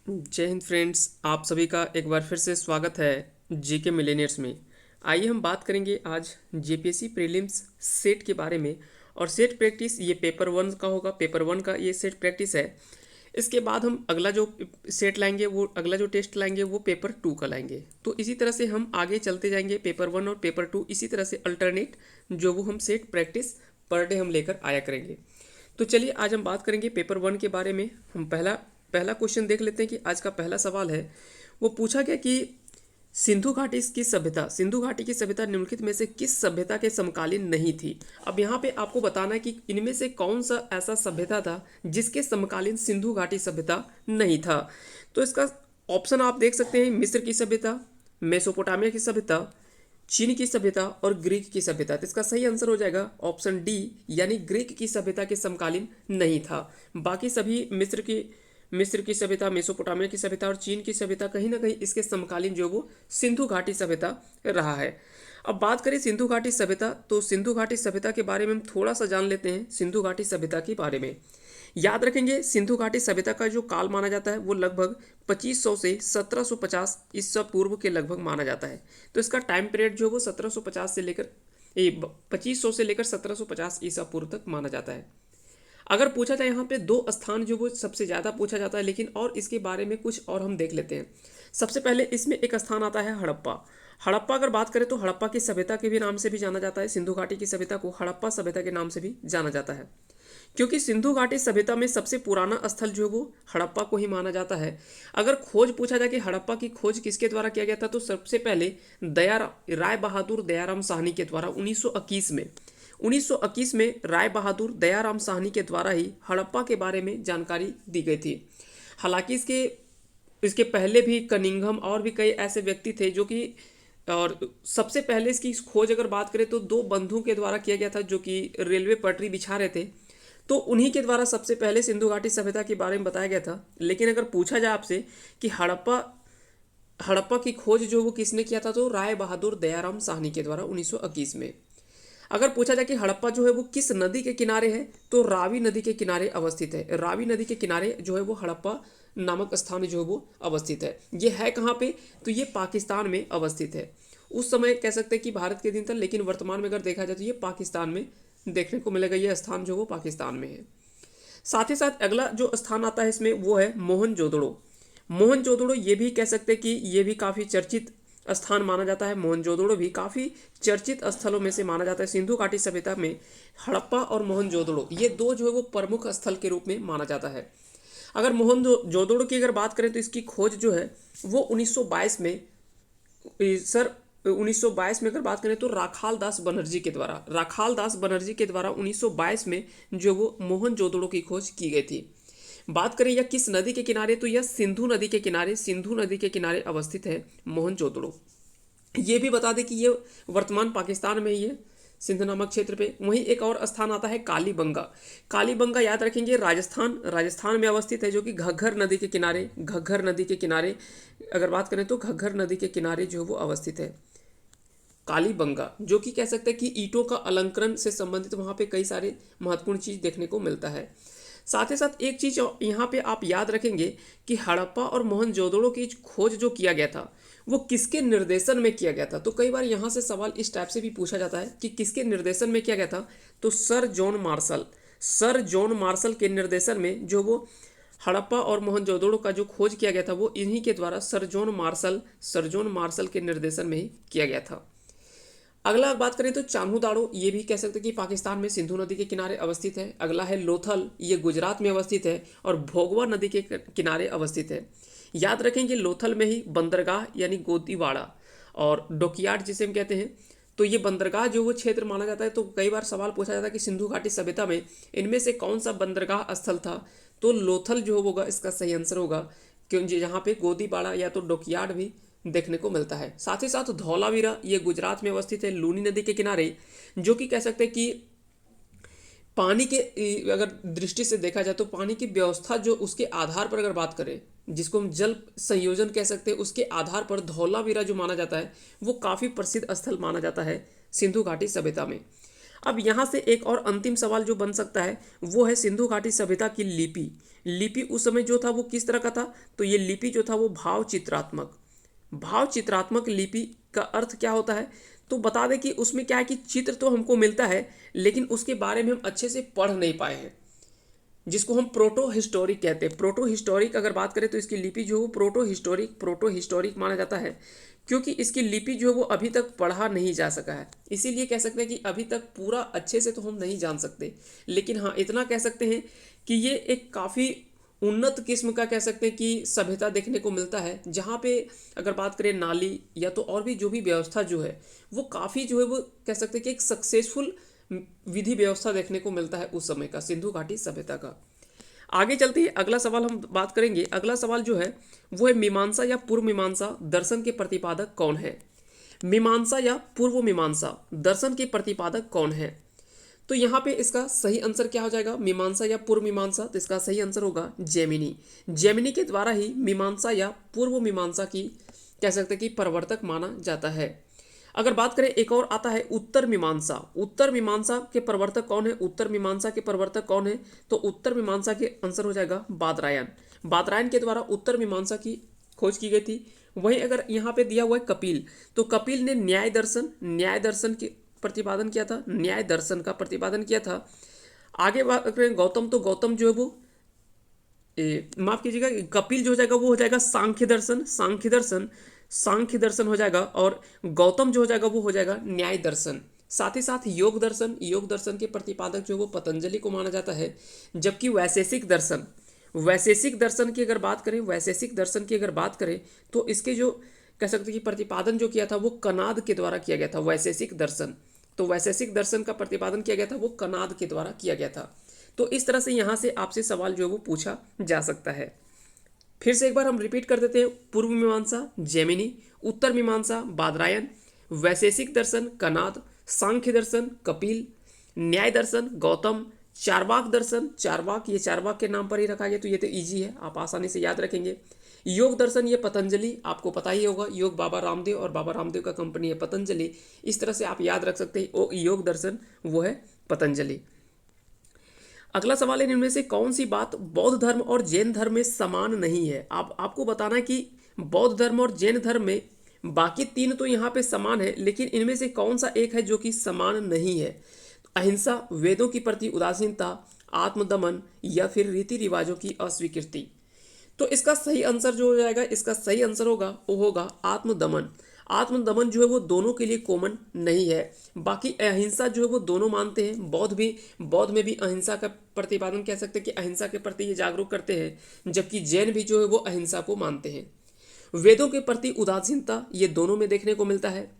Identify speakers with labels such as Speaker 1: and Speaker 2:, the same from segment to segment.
Speaker 1: जय हिंद फ्रेंड्स, आप सभी का एक बार फिर से स्वागत है जीके मिलेनियर्स में। आइए हम बात करेंगे आज जेपीएससी प्रीलिम्स सेट के बारे में। और सेट प्रैक्टिस ये पेपर वन का होगा, पेपर वन का ये सेट प्रैक्टिस है। इसके बाद हम अगला जो सेट लाएंगे, वो अगला जो टेस्ट लाएंगे वो पेपर टू का लाएंगे। तो इसी तरह से हम आगे चलते जाएंगे, पेपर वन और पेपर टू इसी तरह से अल्टरनेट जो वो हम सेट प्रैक्टिस पर डे हम लेकर आया करेंगे। तो चलिए आज हम बात करेंगे पेपर वन के बारे में। हम पहला पहला क्वेश्चन देख लेते हैं कि आज का पहला सवाल है। वो पूछा गया कि सिंधु घाटी की सभ्यता निम्नलिखित में से किस सभ्यता के समकालीन नहीं थी। अब यहाँ पे आपको बताना है कि इनमें से कौन सा ऐसा सभ्यता था जिसके समकालीन सिंधु घाटी सभ्यता नहीं था। तो इसका ऑप्शन आप देख सकते हैं, मिस्र की सभ्यता, मेसोपोटामिया की सभ्यता, चीन की सभ्यता और ग्रीक की सभ्यता। तो इसका सही आंसर हो जाएगा ऑप्शन डी, यानी ग्रीक की सभ्यता के समकालीन नहीं था। बाकी सभी मिस्र की सभ्यता, मेसोपोटामिया की सभ्यता और चीन की सभ्यता कहीं ना कहीं इसके समकालीन जो वो सिंधु घाटी सभ्यता रहा है। अब बात करें सिंधु घाटी सभ्यता, तो सिंधु घाटी सभ्यता के बारे में हम थोड़ा सा जान लेते हैं। सिंधु घाटी सभ्यता के बारे में याद रखेंगे, सिंधु घाटी सभ्यता का जो काल माना जाता है वो लगभग 2500 से 1750 ईसा पूर्व के लगभग माना जाता है। तो इसका टाइम पीरियड जो वो 1750 से लेकर 2500 से लेकर 1750 ईसा पूर्व तक माना जाता है। अगर पूछा जाए यहाँ पे दो स्थान जो वो सबसे ज़्यादा पूछा जाता है, लेकिन और इसके बारे में कुछ और हम देख लेते हैं। सबसे पहले इसमें एक स्थान आता है हड़प्पा। हड़प्पा अगर बात करें तो हड़प्पा की सभ्यता के भी नाम से भी जाना जाता है। सिंधु घाटी की सभ्यता को हड़प्पा सभ्यता के नाम से भी जाना जाता है, क्योंकि सिंधु घाटी सभ्यता में सबसे पुराना स्थल जो है वो हड़प्पा को ही माना जाता है। अगर खोज पूछा जाए कि हड़प्पा की खोज किसके द्वारा किया गया था, तो सबसे पहले राय बहादुर दयाराम साहनी के द्वारा 1921 में राय बहादुर दयाराम साहनी के द्वारा ही हड़प्पा के बारे में जानकारी दी गई थी। हालांकि इसके इसके पहले भी कनिंघम और भी कई ऐसे व्यक्ति थे जो कि, और सबसे पहले इसकी खोज अगर बात करें तो दो बंधुओं के द्वारा किया गया था जो कि रेलवे पटरी बिछा रहे थे। तो उन्हीं के द्वारा सबसे पहले सिंधु घाटी सभ्यता के बारे में बताया गया था। लेकिन अगर पूछा जाए आपसे कि हड़प्पा हड़प्पा की खोज जो वो किसने किया था, तो राय बहादुर दयाराम साहनी के द्वारा 1921 में। अगर पूछा जाए कि हड़प्पा जो है वो किस नदी के किनारे है, तो रावी नदी के किनारे अवस्थित है। रावी नदी के किनारे जो है वो हड़प्पा नामक स्थान जो है वो अवस्थित है। ये है कहाँ पे, तो ये पाकिस्तान में अवस्थित है। उस समय कह सकते हैं कि भारत के दिन था, लेकिन वर्तमान में अगर देखा जाए तो ये पाकिस्तान में देखने को मिलेगा। ये स्थान जो वो पाकिस्तान में है। साथ ही साथ अगला जो स्थान आता है इसमें वो है मोहनजोदड़ो। मोहनजोदड़ो ये भी कह सकते हैं कि ये भी काफ़ी चर्चित स्थान माना जाता है। मोहनजोदड़ो भी काफ़ी चर्चित स्थलों में से माना जाता है। सिंधु घाटी सभ्यता में हड़प्पा और मोहनजोदड़ो ये दो जो है वो प्रमुख स्थल के रूप में माना जाता है। अगर मोहनजोदड़ो की अगर बात करें तो इसकी खोज जो है वो 1922 में, सर 1922 में अगर बात करें तो राखाल दास बनर्जी के द्वारा 1922 में जो वो मोहनजोदड़ो की खोज की गई थी। बात करें यह किस नदी के किनारे, तो यह सिंधु नदी के किनारे अवस्थित है मोहनजोदड़ो। ये भी बता दें कि ये वर्तमान पाकिस्तान में ही है, सिंध नामक क्षेत्र पे। वहीं एक और स्थान आता है कालीबंगा। कालीबंगा याद रखेंगे राजस्थान में अवस्थित है, जो कि घग्घर नदी के किनारे अगर बात करें तो घग्घर नदी के किनारे जो वो अवस्थित है कालीबंगा, जो कि कह सकते हैं कि ईंटों का अलंकरण से संबंधित वहाँ पे कई सारे महत्वपूर्ण चीज़ देखने को मिलता है। साथ ही साथ एक चीज़ यहाँ पे आप याद रखेंगे कि हड़प्पा और मोहनजोदड़ो की खोज जो किया गया था वो किसके निर्देशन में किया गया था। तो कई बार यहाँ से सवाल इस टाइप से भी पूछा जाता है कि किसके निर्देशन में किया गया था, तो सर जॉन मार्शल के निर्देशन में जो वो हड़प्पा और मोहनजोदड़ो का जो खोज किया गया था वो इन्हीं के द्वारा सर जॉन मार्शल के निर्देशन में ही किया गया था। अगला बात करें तो चान्हू दाड़ो, ये भी कह सकते हैं कि पाकिस्तान में सिंधु नदी के किनारे अवस्थित है। अगला है लोथल, ये गुजरात में अवस्थित है और भोगवा नदी के किनारे अवस्थित है। याद रखेंगे लोथल में ही बंदरगाह यानी गोदीवाड़ा और डोकियार्ड जिसे हम कहते हैं, तो ये बंदरगाह जो वो क्षेत्र माना जाता है। तो कई बार सवाल पूछा जाता है कि सिंधु घाटी सभ्यता में इनमें से कौन सा बंदरगाह स्थल था, तो लोथल जो होगा इसका सही आंसर होगा, क्योंकि यहाँ पे गोदीवाड़ा या तो डोकियार्ड भी देखने को मिलता है। साथ ही साथ धौलावीरा ये गुजरात में अवस्थित है, लूनी नदी के किनारे, जो कि कह सकते हैं कि पानी के अगर दृष्टि से देखा जाए तो पानी की व्यवस्था जो उसके आधार पर अगर बात करें, जिसको हम जल संयोजन कह सकते हैं, उसके आधार पर धौलावीरा जो माना जाता है वो काफ़ी प्रसिद्ध स्थल माना जाता है सिंधु घाटी सभ्यता में। अब यहाँ से एक और अंतिम सवाल जो बन सकता है वो है सिंधु घाटी सभ्यता की लिपि। लिपि उस समय जो था वो किस तरह का था? तो ये लिपि जो था वो भाव चित्रात्मक, भाव चित्रात्मक लिपि का अर्थ क्या होता है? तो बता दें कि उसमें क्या है कि चित्र तो हमको मिलता है लेकिन उसके बारे में हम अच्छे से पढ़ नहीं पाए हैं, जिसको हम प्रोटो हिस्टोरिक कहते हैं। प्रोटो हिस्टोरिक अगर बात करें तो इसकी लिपि जो है वो प्रोटो हिस्टोरिक माना जाता है, क्योंकि इसकी लिपि जो है वो अभी तक पढ़ा नहीं जा सका है। इसीलिए कह सकते हैं कि अभी तक पूरा अच्छे से तो हम नहीं जान सकते, लेकिन हाँ इतना कह सकते हैं कि ये एक काफ़ी उन्नत किस्म का कह सकते हैं कि सभ्यता देखने को मिलता है, जहाँ पे अगर बात करें नाली या तो और भी जो भी व्यवस्था जो है वो काफ़ी जो है वो कह सकते हैं कि एक सक्सेसफुल विधि व्यवस्था देखने को मिलता है उस समय का, सिंधु घाटी सभ्यता का। आगे चलते ही अगला सवाल हम बात करेंगे। अगला सवाल जो है वो है मीमांसा या पूर्व मीमांसा दर्शन के प्रतिपादक कौन है? मीमांसा या पूर्व मीमांसा दर्शन के प्रतिपादक कौन है? तो यहाँ पे इसका सही आंसर क्या हो जाएगा? मीमांसा या पूर्व मीमांसा, तो इसका सही आंसर होगा जेमिनी। जेमिनी के द्वारा ही मीमांसा या पूर्व मीमांसा की कह सकते हैं कि प्रवर्तक माना जाता है। अगर बात करें एक और आता है उत्तर मीमांसा। उत्तर मीमांसा के प्रवर्तक कौन है? उत्तर मीमांसा के प्रवर्तक कौन है? तो उत्तर मीमांसा के आंसर हो जाएगा बादरायण। बादरायण के द्वारा उत्तर मीमांसा की खोज की गई थी। वहीं अगर यहाँ पे दिया हुआ है कपिल, तो कपिल ने न्याय दर्शन की प्रतिपादन किया था, न्याय दर्शन का प्रतिपादन किया था। आगे बात करें गौतम, तो गौतम जो है वो माफ कीजिएगा, कपिल जो हो जाएगा वो हो जाएगा सांख्य दर्शन हो जाएगा, और गौतम जो हो जाएगा वो हो जाएगा न्याय दर्शन। साथ ही साथ योग दर्शन के प्रतिपादक जो वो पतंजलि को माना जाता है। जबकि वैशेषिक दर्शन की अगर बात करें तो इसके जो कह सकते हैं कि प्रतिपादन जो किया था वो कनाद के द्वारा किया गया था। वैशेषिक दर्शन का प्रतिपादन किया गया था वो कनाद के द्वारा किया गया था। तो इस तरह से यहाँ से आपसे सवाल जो है वो पूछा जा सकता है। फिर से एक बार हम रिपीट कर देते हैं। पूर्व मीमांसा जेमिनी, उत्तर मीमांसा बादरायण, वैशेषिक दर्शन कनाद, सांख्य दर्शन कपिल, न्याय दर्शन गौतम, चारवाक दर्शन ये चारवाक के नाम पर ही रखा गया, तो ये तो इजी है, आप आसानी से याद रखेंगे। योग दर्शन ये पतंजलि, आपको पता ही होगा, योग बाबा रामदेव और बाबा रामदेव का कंपनी है पतंजलि, इस तरह से आप याद रख सकते हैं योग दर्शन वो है पतंजलि। अगला सवाल है, इनमें से कौन सी बात बौद्ध धर्म और जैन धर्म में समान नहीं है? आपको बताना है कि बौद्ध धर्म और जैन धर्म में बाकी तीन तो यहाँ पे समान है, लेकिन इनमें से कौन सा एक है जो कि समान नहीं है? अहिंसा, वेदों की प्रति उदासीनता, आत्मदमन या फिर रीति रिवाजों की अस्वीकृति। तो इसका सही आंसर जो हो जाएगा, इसका सही आंसर होगा वो होगा आत्मदमन। आत्मदमन जो है वो दोनों के लिए कॉमन नहीं है। बाकी अहिंसा जो है वो दोनों मानते हैं, बौद्ध में भी अहिंसा का प्रतिपादन कह सकते हैं कि अहिंसा के प्रति ये जागरूक करते हैं, जबकि जैन भी जो है वो अहिंसा को मानते हैं। वेदों के प्रति उदासीनता ये दोनों में देखने को मिलता है।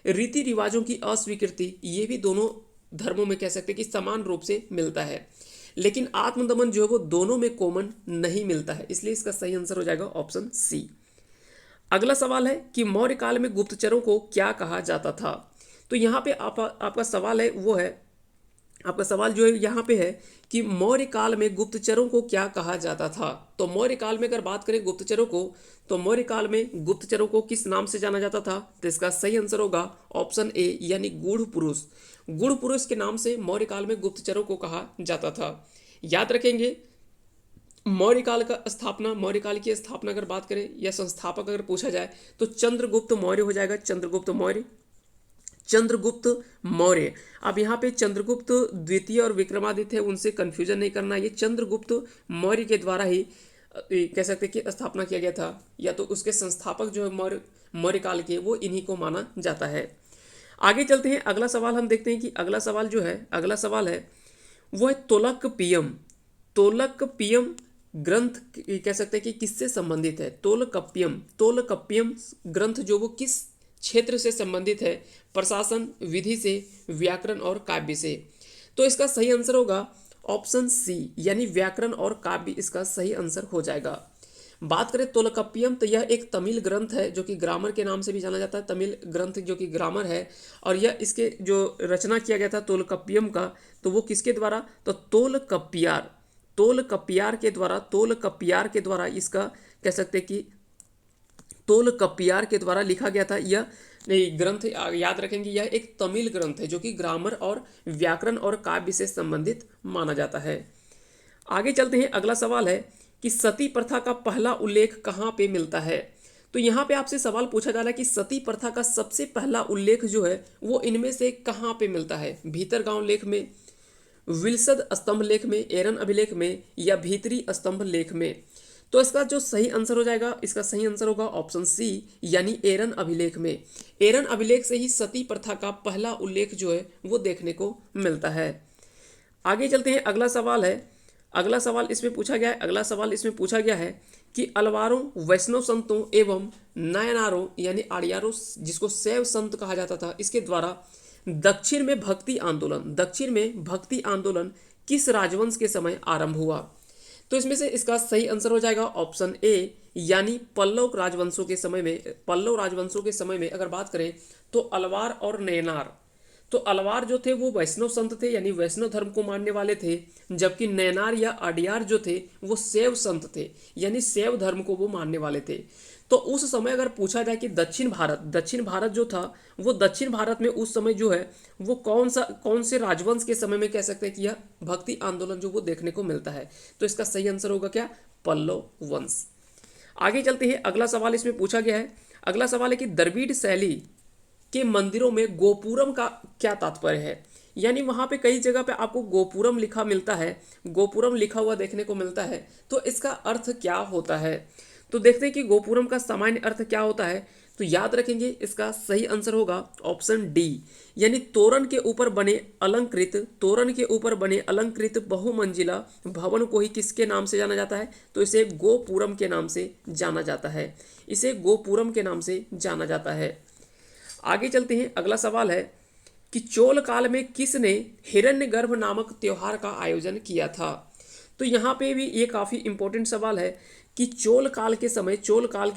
Speaker 1: रीति रिवाजों की अस्वीकृति ये भी दोनों धर्मों में कह सकते हैं कि समान रूप से मिलता है, लेकिन आत्मदमन जो है वो दोनों में कॉमन नहीं मिलता है, इसलिए इसका सही आंसर हो जाएगा ऑप्शन सी। अगला सवाल है कि मौर्य काल में गुप्तचरों को क्या कहा जाता था? तो यहाँ पे आपका सवाल है वो है, आपका सवाल जो है यहाँ पे है कि मौर्य काल में गुप्तचरों को क्या कहा जाता था? तो मौर्य काल में अगर बात करें गुप्तचरों को, तो मौर्य काल में गुप्तचरों को किस नाम से जाना जाता था? तो इसका सही आंसर होगा ऑप्शन ए, यानी गूढ़ पुरुष। गूढ़ पुरुष के नाम से मौर्य काल में गुप्तचरों को कहा जाता था। याद रखेंगे, मौर्य काल की स्थापना अगर बात करें या संस्थापक अगर पूछा जाए तो चंद्रगुप्त मौर्य हो जाएगा। चंद्रगुप्त मौर्य। अब यहाँ पे चंद्रगुप्त द्वितीय और विक्रमादित्य उनसे कंफ्यूजन नहीं करना, ये चंद्रगुप्त मौर्य के द्वारा ही कह सकते हैं कि स्थापना किया गया था, या तो उसके संस्थापक जो है मौर्य काल के वो इन्हीं को माना जाता है। आगे चलते हैं, अगला सवाल हम देखते हैं कि अगला सवाल है वो है तोलकप्पियम ग्रंथ कह सकते हैं कि किससे संबंधित है? तोलकप्पियम ग्रंथ जो वो किस क्षेत्र से संबंधित है? प्रशासन, विधि से, व्याकरण और काव्य से। तो इसका सही आंसर होगा ऑप्शन सी, यानी व्याकरण और काव्य इसका सही आंसर हो जाएगा। बात करें तोलकप्पियम, तो यह एक तमिल ग्रंथ है जो कि ग्रामर के नाम से भी जाना जाता है। तमिल ग्रंथ जो कि ग्रामर है, और यह इसके जो रचना किया गया था तोलकप्पियम का, तो वो किसके द्वारा? तो तोलकप्पियार के द्वारा इसका कह सकते हैं कि तोलकप्पियार के द्वारा लिखा गया था। यह ग्रंथ याद रखेंगे, यह एक तमिल ग्रंथ है जो कि ग्रामर और व्याकरण और काव्य से संबंधित माना जाता है। आगे चलते हैं, अगला सवाल है कि सती प्रथा का पहला उल्लेख कहाँ पे मिलता है। तो यहाँ पे आपसे सवाल पूछा जा रहा है कि सती प्रथा का सबसे पहला उल्लेख जो है वो इनमें से कहाँ पे मिलता है, भीतरगांव लेख में, विलसद स्तंभ लेख में, एरन अभिलेख में, या भीतरी स्तंभ लेख में। तो इसका जो सही आंसर हो जाएगा, इसका सही आंसर होगा ऑप्शन सी, यानी एरन अभिलेख में। एरन अभिलेख से ही सती प्रथा का पहला उल्लेख जो है वो देखने को मिलता है। आगे चलते हैं, अगला सवाल है, अगला सवाल इसमें पूछा गया है, अगला सवाल इसमें पूछा गया है कि अलवारों, वैष्णव संतों एवं नायनारों यानी आर्यारों, जिसको शैव संत कहा जाता था, इसके द्वारा दक्षिण में भक्ति आंदोलन किस राजवंश के समय आरंभ हुआ। तो इसमें से इसका सही आंसर हो जाएगा ऑप्शन ए, यानी पल्लव राजवंशों के समय में। पल्लव राजवंशों के समय में अगर बात करें तो अलवार और नैनार, तो अलवार जो थे वो वैष्णव संत थे यानी वैष्णव धर्म को मानने वाले थे, जबकि नैनार या अडियार जो थे वो शैव संत थे यानी शैव धर्म को वो मानने वाले थे। तो उस समय अगर पूछा जाए कि दक्षिण भारत जो था वो दक्षिण भारत में उस समय जो है वो कौन से राजवंश के समय में कह सकते हैं कि यह भक्ति आंदोलन जो वो देखने को मिलता है। तो इसका सही आंसर होगा क्या, पल्लव वंश। आगे चलते हैं, अगला सवाल इसमें पूछा गया है, अगला सवाल है कि द्रविड़ शैली के मंदिरों में गोपुरम का क्या तात्पर्य है। यानी वहाँ पे कई जगह पे आपको गोपुरम लिखा मिलता है, गोपुरम लिखा हुआ देखने को मिलता है, तो इसका अर्थ क्या होता है। तो देखते हैं कि गोपुरम का सामान्य अर्थ क्या होता है। तो याद रखेंगे, इसका सही आंसर होगा ऑप्शन डी, यानी तोरण के ऊपर बने अलंकृत बहुमंजिला भवन को ही किसके नाम से जाना जाता है। तो इसे गोपुरम के नाम से जाना जाता है, इसे गोपुरम के नाम से जाना जाता है। आगे चलते हैं, अगला सवाल है कि चोल काल में किसने हिरण्यगर्भ नामक त्योहार का आयोजन किया था। तो यहाँ पे भी ये काफ़ी इंपॉर्टेंट सवाल है कि चोल काल के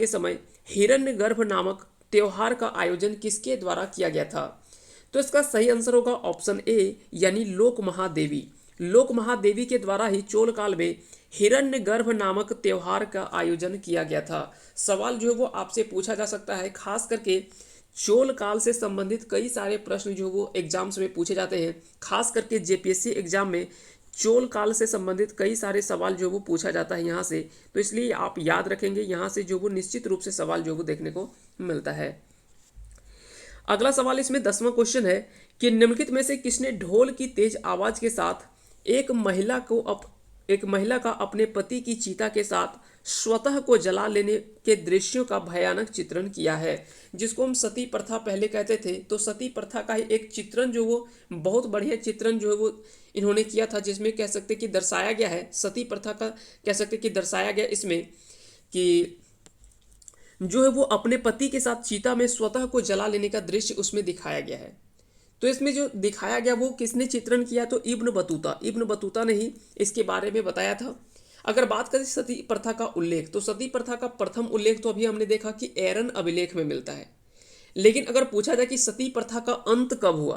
Speaker 1: समय हिरण्यगर्भ नामक त्योहार का आयोजन किसके द्वारा किया गया था। तो इसका सही आंसर होगा ऑप्शन ए, यानी लोक महादेवी के द्वारा ही चोल काल में हिरण्यगर्भ नामक त्योहार का आयोजन किया गया था। सवाल जो है वो आपसे पूछा जा सकता है, खास करके चोल काल से संबंधित कई सारे प्रश्न जो वो एग्जाम्स में पूछे जाते हैं, खास करके जेपीएससी एग्जाम में चोल काल से संबंधित कई सारे सवाल जो वो पूछा जाता है यहाँ से। तो इसलिए आप याद रखेंगे, यहाँ से जो वो निश्चित रूप से सवाल जो वो देखने को मिलता है। अगला सवाल इसमें 10वां क्वेश्चन है कि निम्नलिखित में से किसने ढोल की तेज आवाज के साथ एक महिला का अपने पति की चिता के साथ स्वतः को जला लेने के दृश्यों का भयानक चित्रण किया है, जिसको हम सती प्रथा पहले कहते थे। तो सती प्रथा का ही एक चित्रण जो वो बहुत बढ़िया चित्रण जो है वो इन्होंने किया था, जिसमें कह सकते कि दर्शाया गया है सती प्रथा का, कह सकते कि दर्शाया गया इसमें कि जो है वो अपने पति के साथ चीता में स्वतः को जला लेने का दृश्य उसमें दिखाया गया है। तो इसमें जो दिखाया गया वो किसने चित्रण किया, तो इब्न बतूता ने ही इसके बारे में बताया था। अगर बात करें सती प्रथा का उल्लेख, तो सती प्रथा का प्रथम उल्लेख तो अभी हमने देखा कि एरन अभिलेख में मिलता है। लेकिन अगर पूछा जाए कि सती प्रथा का अंत कब हुआ,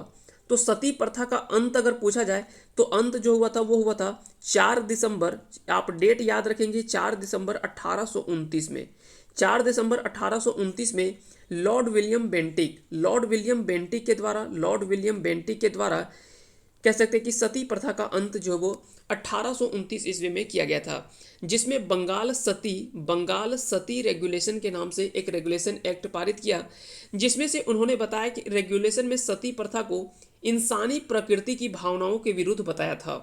Speaker 1: तो सती प्रथा का अंत अगर पूछा जाए तो अंत जो हुआ था वो हुआ था 4 दिसंबर, आप डेट याद रखेंगे, 4 दिसंबर 1829 में। 4 दिसंबर 1829 में लॉर्ड विलियम बेंटिक के द्वारा कह सकते हैं कि सती प्रथा का अंत जो वो 1829 ईस्वी में किया गया था, जिसमें बंगाल सती रेगुलेशन के नाम से एक रेगुलेशन एक्ट पारित किया, जिसमें से उन्होंने बताया कि रेगुलेशन में सती प्रथा को इंसानी प्रकृति की भावनाओं के विरुद्ध बताया था।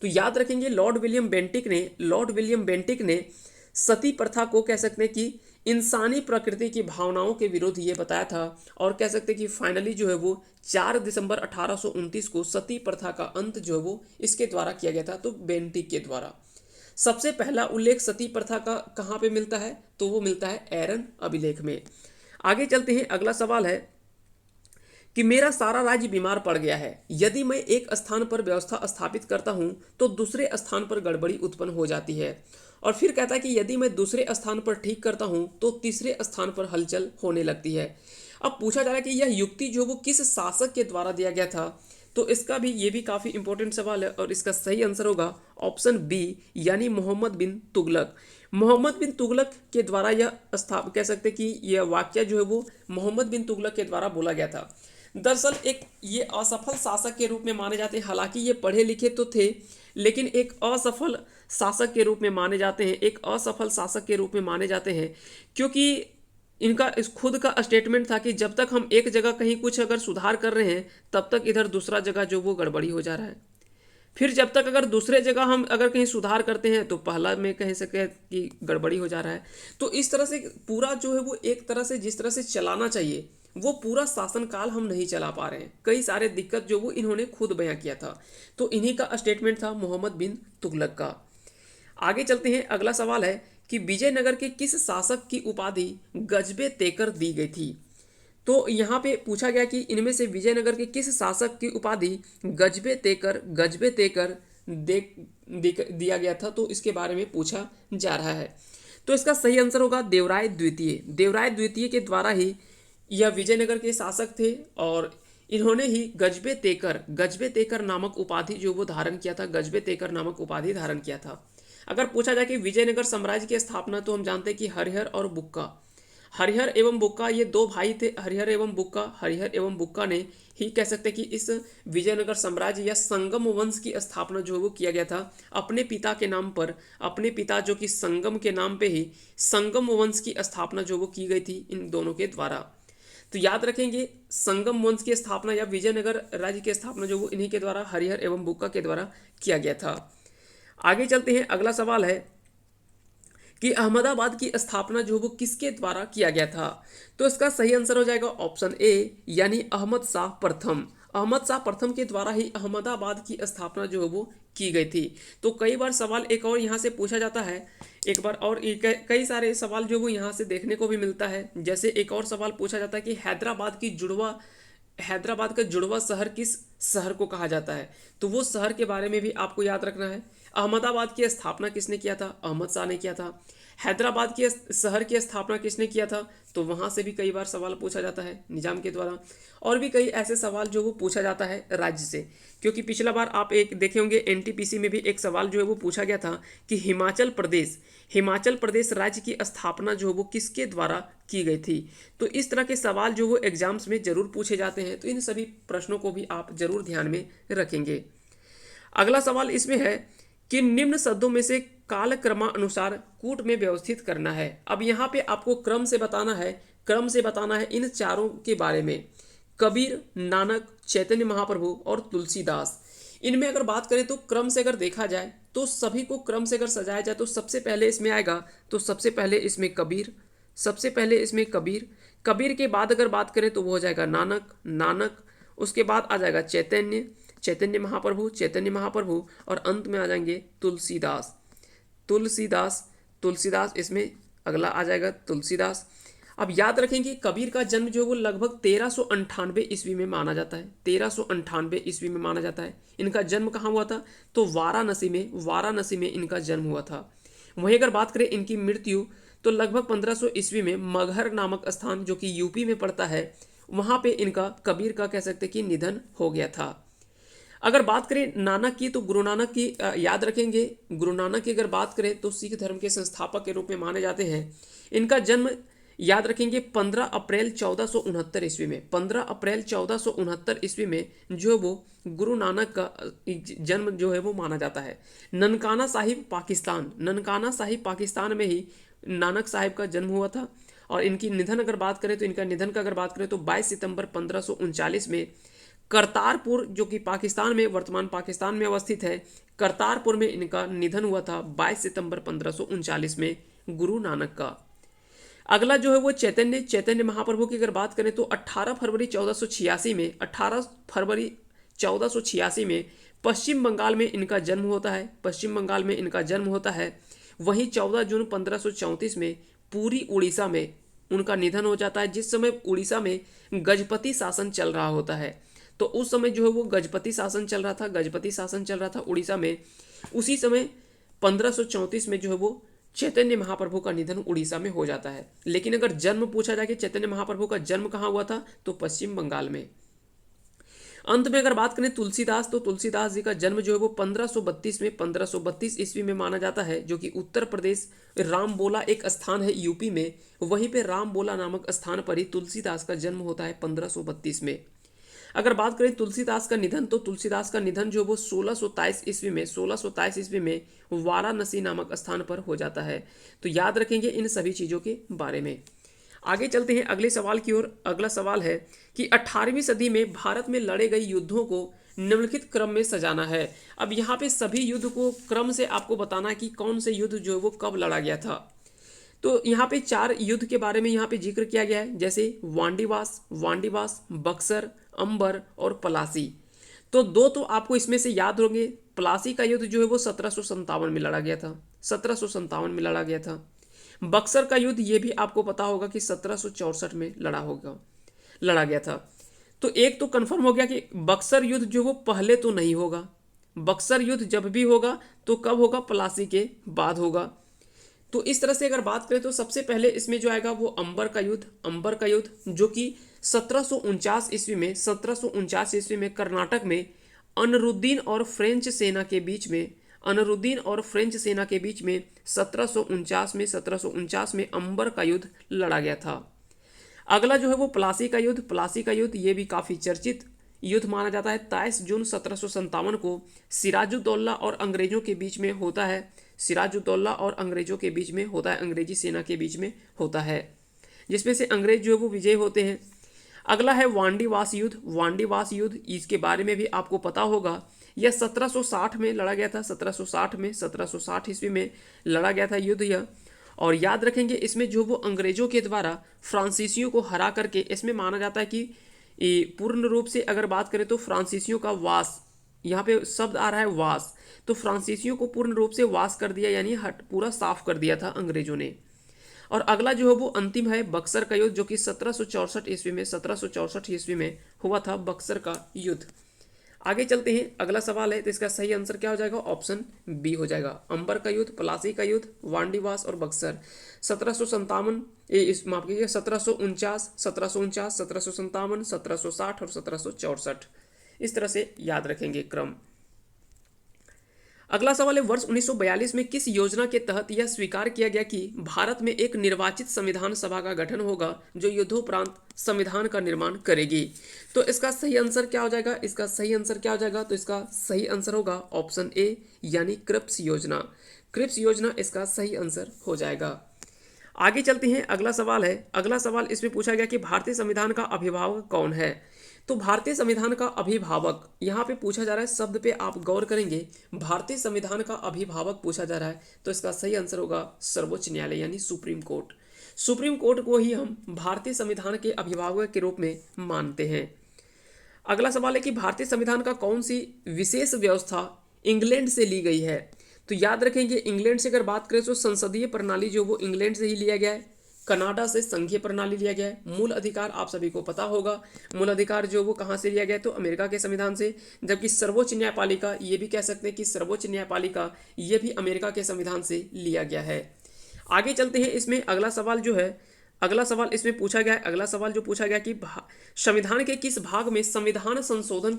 Speaker 1: तो याद रखेंगे, लॉर्ड विलियम बेंटिक ने सती प्रथा को कह सकते हैं कि इंसानी प्रकृति की भावनाओं के विरुद्ध ये बताया था, और कह सकते हैं कि फाइनली जो है वो 4 दिसंबर 1829 को सती प्रथा का अंत जो है वो इसके द्वारा किया गया था, तो बेंटिक के द्वारा। सबसे पहला उल्लेख सती प्रथा का कहाँ पे मिलता है, तो वो मिलता है एरन अभिलेख में। आगे चलते हैं, अगला सवाल है कि मेरा सारा राज्य बीमार पड़ गया है, यदि मैं एक स्थान पर व्यवस्था स्थापित करता हूं तो दूसरे स्थान पर गड़बड़ी उत्पन्न हो जाती है। और फिर कहता है कि यदि मैं दूसरे स्थान पर ठीक करता हूं तो तीसरे स्थान पर हलचल होने लगती है। अब पूछा जा रहा है कि यह युक्ति जो वो किस शासक के द्वारा दिया गया था। तो इसका भी ये भी काफ़ी इंपॉर्टेंट सवाल है और इसका सही आंसर होगा ऑप्शन बी यानी मोहम्मद बिन तुगलक। मोहम्मद बिन तुगलक के द्वारा यह कह सकते हैं कि यह वाक्य जो है वो मोहम्मद बिन तुगलक के द्वारा बोला गया था। दरअसल एक ये असफल शासक के रूप में माने जाते हैं, हालांकि ये पढ़े लिखे तो थे लेकिन एक असफल शासक के रूप में माने जाते हैं, एक असफल शासक के रूप में माने जाते हैं क्योंकि इनका इस खुद का स्टेटमेंट था कि जब तक हम एक जगह कहीं कुछ अगर सुधार कर रहे हैं तब तक इधर दूसरा जगह जो वो गड़बड़ी हो जा रहा है, फिर जब तक अगर दूसरे जगह हम अगर कहीं सुधार करते हैं तो पहला में कह सके कि गड़बड़ी हो जा रहा है। तो इस तरह से पूरा जो है वो एक तरह से जिस तरह से चलाना चाहिए वो पूरा शासनकाल हम नहीं चला पा रहे हैं, कई सारे दिक्कत जो वो इन्होंने खुद बयां किया था। तो इन्हीं का स्टेटमेंट था मोहम्मद बिन तुगलक का। आगे चलते हैं, अगला सवाल है कि विजयनगर के किस शासक की उपाधि गजबे तेकर दी गई थी। तो यहाँ पे पूछा गया कि इनमें से विजयनगर के किस शासक की उपाधि गजबे तेकर दिया गया था, तो इसके बारे में पूछा जा रहा है। तो इसका सही आंसर होगा देवराय द्वितीय। देवराय द्वितीय के द्वारा ही यह विजयनगर के शासक थे और इन्होंने ही गजबे तेकर नामक उपाधि जो वो धारण किया था, गजबे तेकर नामक उपाधि धारण किया था। अगर पूछा जाए कि विजयनगर साम्राज्य की स्थापना, तो हम जानते हैं कि हरिहर और बुक्का, हरिहर एवं बुक्का ये दो भाई थे, हरिहर एवं बुक्का ने ही कह सकते हैं कि इस विजयनगर साम्राज्य या संगम वंश की स्थापना जो है वो किया गया था अपने पिता के नाम पर। अपने पिता जो कि संगम के नाम पे ही संगम वंश की स्थापना जो वो की गई थी इन दोनों के द्वारा। तो याद रखेंगे संगम वंश की स्थापना या विजयनगर राज्य की स्थापना जो वो इन्हीं के द्वारा, हरिहर एवं बुक्का के द्वारा किया गया था। आगे चलते हैं, अगला सवाल है कि अहमदाबाद की स्थापना जो वो किसके द्वारा किया गया था। तो इसका सही आंसर हो जाएगा ऑप्शन ए यानी अहमद शाह प्रथम। अहमद शाह प्रथम के द्वारा ही अहमदाबाद की स्थापना जो है वो की गई थी। तो कई बार सवाल एक और यहाँ से पूछा जाता है, एक बार और कई सारे सवाल जो वो यहाँ से देखने को भी मिलता है। जैसे एक और सवाल पूछा जाता है कि हैदराबाद का जुड़वा शहर किस शहर को कहा जाता है, तो वो शहर के बारे में भी आपको याद रखना है। अहमदाबाद की स्थापना किसने किया था, अहमद शाह ने किया था। हैदराबाद के शहर की स्थापना किसने किया था, तो वहाँ से भी कई बार सवाल पूछा जाता है निजाम के द्वारा। और भी कई ऐसे सवाल जो वो पूछा जाता है राज्य से, क्योंकि पिछला बार आप एक देखे होंगे एनटीपीसी में भी एक सवाल जो है वो पूछा गया था कि हिमाचल प्रदेश राज्य की स्थापना जो है वो किसके द्वारा की गई थी। तो इस तरह के सवाल जो वो एग्जाम्स में जरूर पूछे जाते हैं, तो इन सभी प्रश्नों को भी आप जरूर ध्यान में रखेंगे। अगला सवाल इसमें है कि निम्न शब्दों में से कालक्रमानुसार कूट में व्यवस्थित करना है। अब यहाँ पे आपको क्रम से बताना है इन चारों के बारे में, कबीर, नानक, चैतन्य महाप्रभु और तुलसीदास। इनमें अगर बात करें तो क्रम से अगर देखा जाए तो सभी को क्रम से अगर सजाया जाए तो सबसे पहले इसमें आएगा, तो सबसे पहले इसमें कबीर, कबीर के बाद अगर बात करें तो वो हो जाएगा नानक, उसके बाद आ जाएगा चैतन्य महाप्रभु और अंत में आ जाएंगे तुलसीदास इसमें अगला आ जाएगा तुलसीदास। अब याद रखेंगे कबीर का जन्म जो है वो लगभग 1398 ईस्वी में माना जाता है, 1398 ईस्वी में माना जाता है। इनका जन्म कहाँ हुआ था, तो वाराणसी में इनका जन्म हुआ था। वहीं अगर बात करें इनकी मृत्यु तो लगभग 1500 ईस्वी में मगहर नामक स्थान जो कि यूपी में पड़ता है, वहाँ पे इनका कबीर का कह सकते कि निधन हो गया था। अगर बात करें नानक की तो गुरु नानक की याद रखेंगे, गुरु नानक की अगर बात करें तो सिख धर्म के संस्थापक के रूप में माने जाते हैं। इनका जन्म याद रखेंगे 15 अप्रैल 1469 ईस्वी में, 15 अप्रैल 1469 ईस्वी में जो वो गुरु नानक का जन्म जो है वो माना जाता है। ननकाना साहिब पाकिस्तान में ही नानक साहिब का जन्म हुआ था। और इनकी निधन अगर बात करें तो इनका निधन का अगर बात करें तो 22 सितंबर 1539 में करतारपुर जो कि वर्तमान पाकिस्तान में अवस्थित है, करतारपुर में इनका निधन हुआ था 22 सितंबर 1539 में गुरु नानक का। अगला जो है वो चैतन्य महाप्रभु की अगर बात करें तो 18 फरवरी 1486 में पश्चिम बंगाल में इनका जन्म होता है। वहीं 14 जून 1534 में पूरी उड़ीसा में उनका निधन हो जाता है, जिस समय उड़ीसा में गजपति शासन चल रहा होता है। तो उस समय जो है वो गजपति शासन चल रहा था उड़ीसा में। उसी समय 1534 में जो है वो चैतन्य महाप्रभु का निधन उड़ीसा में हो जाता है। लेकिन अगर जन्म पूछा जाए कि चैतन्य महाप्रभु का जन्म कहाँ हुआ था, तो पश्चिम बंगाल में। अंत में अगर बात करें तुलसीदास, तो तुलसीदास जी का जन्म जो है वो 1532 ईस्वी में माना जाता है, जो कि उत्तर प्रदेश रामबोला एक स्थान है यूपी में, वहीं पे रामबोला नामक स्थान पर ही तुलसीदास का जन्म होता है 1532 में। अगर बात करें तुलसीदास का निधन, तो तुलसीदास का निधन जो वो 1623 ईस्वी में वाराणसी नामक स्थान पर हो जाता है। तो याद रखेंगे इन सभी चीज़ों के बारे में। आगे चलते हैं अगले सवाल की ओर। अगला सवाल है कि 18वीं सदी में भारत में लड़े गए युद्धों को निम्नलिखित क्रम में सजाना है। अब यहाँ पे सभी युद्ध को क्रम से आपको बताना है कि कौन से युद्ध जो है वो कब लड़ा गया था। तो यहाँ पे 4 युद्ध के बारे में यहाँ पे जिक्र किया गया है, जैसे वांडीवास, बक्सर, अंबर और पलासी। तो 2 तो आपको इसमें से याद होंगे। पलासी का युद्ध जो है वो 1757 में लड़ा गया था, 1757 में लड़ा गया था। बक्सर का युद्ध ये भी आपको पता होगा कि 1764 में लड़ा गया था। तो एक तो कंफर्म हो गया कि बक्सर युद्ध जो वो पहले तो नहीं होगा। बक्सर युद्ध जब भी होगा तो कब होगा? पलासी के बाद होगा। तो इस तरह से अगर बात करें तो सबसे पहले इसमें जो आएगा वो अंबर का युद्ध जो कि 1749 ईस्वी में कर्नाटक में अनरुद्दीन और फ्रेंच सेना के बीच में 1749 में अंबर का युद्ध लड़ा गया था। अगला जो है वो प्लासी का युद्ध ये भी काफ़ी चर्चित युद्ध माना जाता है। 23 जून 1757 को सिराजुद्दौला और अंग्रेजों के बीच में होता है। अंग्रेजी सेना के बीच में होता है, जिसमें से अंग्रेज जो है वो विजय होते हैं। अगला है वांडीवास युद्ध, इसके बारे में भी आपको पता होगा। यह 1760 में लड़ा गया था, 1760 ईस्वी में लड़ा गया था युद्ध यह। और याद रखेंगे इसमें जो वो अंग्रेजों के द्वारा फ्रांसीसियों को हरा करके, इसमें माना जाता है कि पूर्ण रूप से अगर बात करें तो फ्रांसीसियों का वास, यहाँ पे शब्द आ रहा है वास, तो फ्रांसीसियों को पूर्ण रूप से वास कर दिया, यानी पूरा साफ कर दिया था अंग्रेजों ने। और अगला जो है वो अंतिम है बक्सर का युद्ध, जो कि 1764 ईस्वी में हुआ था बक्सर का युद्ध। आगे चलते हैं, अगला सवाल है, तो इसका सही आंसर क्या हो जाएगा? ऑप्शन बी हो जाएगा। अंबर का युद्ध, प्लासी का युद्ध, वांडीवास और बक्सर 1757 माफ कीजिए 1749, 1757, 1760 और 1764। इस तरह से याद रखेंगे क्रम। अगला सवाल है, वर्ष 1942 में किस योजना के तहत यह स्वीकार किया गया कि भारत में एक निर्वाचित संविधान सभा का गठन होगा जो युद्धोपरांत संविधान का निर्माण करेगी? तो इसका सही आंसर क्या हो जाएगा? तो इसका सही आंसर होगा ऑप्शन ए, यानी क्रिप्स योजना इसका सही आंसर हो जाएगा। आगे चलते हैं, अगला सवाल इसमें पूछा गया कि भारतीय संविधान का अभिभावक कौन है? तो भारतीय संविधान का अभिभावक यहाँ पे पूछा जा रहा है, शब्द पे आप गौर करेंगे, भारतीय संविधान का अभिभावक पूछा जा रहा है, तो इसका सही आंसर होगा सर्वोच्च न्यायालय यानी सुप्रीम कोर्ट को ही हम भारतीय संविधान के अभिभावक के रूप में मानते हैं। अगला सवाल है कि भारतीय संविधान का कौन सी विशेष व्यवस्था इंग्लैंड से ली गई है? तो याद रखेंगे इंग्लैंड से अगर बात करें तो संसदीय प्रणाली जो वो इंग्लैंड से ही लिया गया है। कनाडा से संघीय प्रणाली लिया गया है। मूल अधिकार आप सभी को पता होगा, मूल अधिकार जो वो कहाँ से लिया गया है? तो अमेरिका के संविधान से। जबकि सर्वोच्च न्यायपालिका, ये भी कह सकते हैं कि सर्वोच्च न्यायपालिका ये भी अमेरिका के संविधान से लिया गया है। आगे चलते हैं, इसमें अगला सवाल इसमें पूछा गया है, अगला सवाल जो पूछा गया कि संविधान के किस भाग में संविधान संशोधन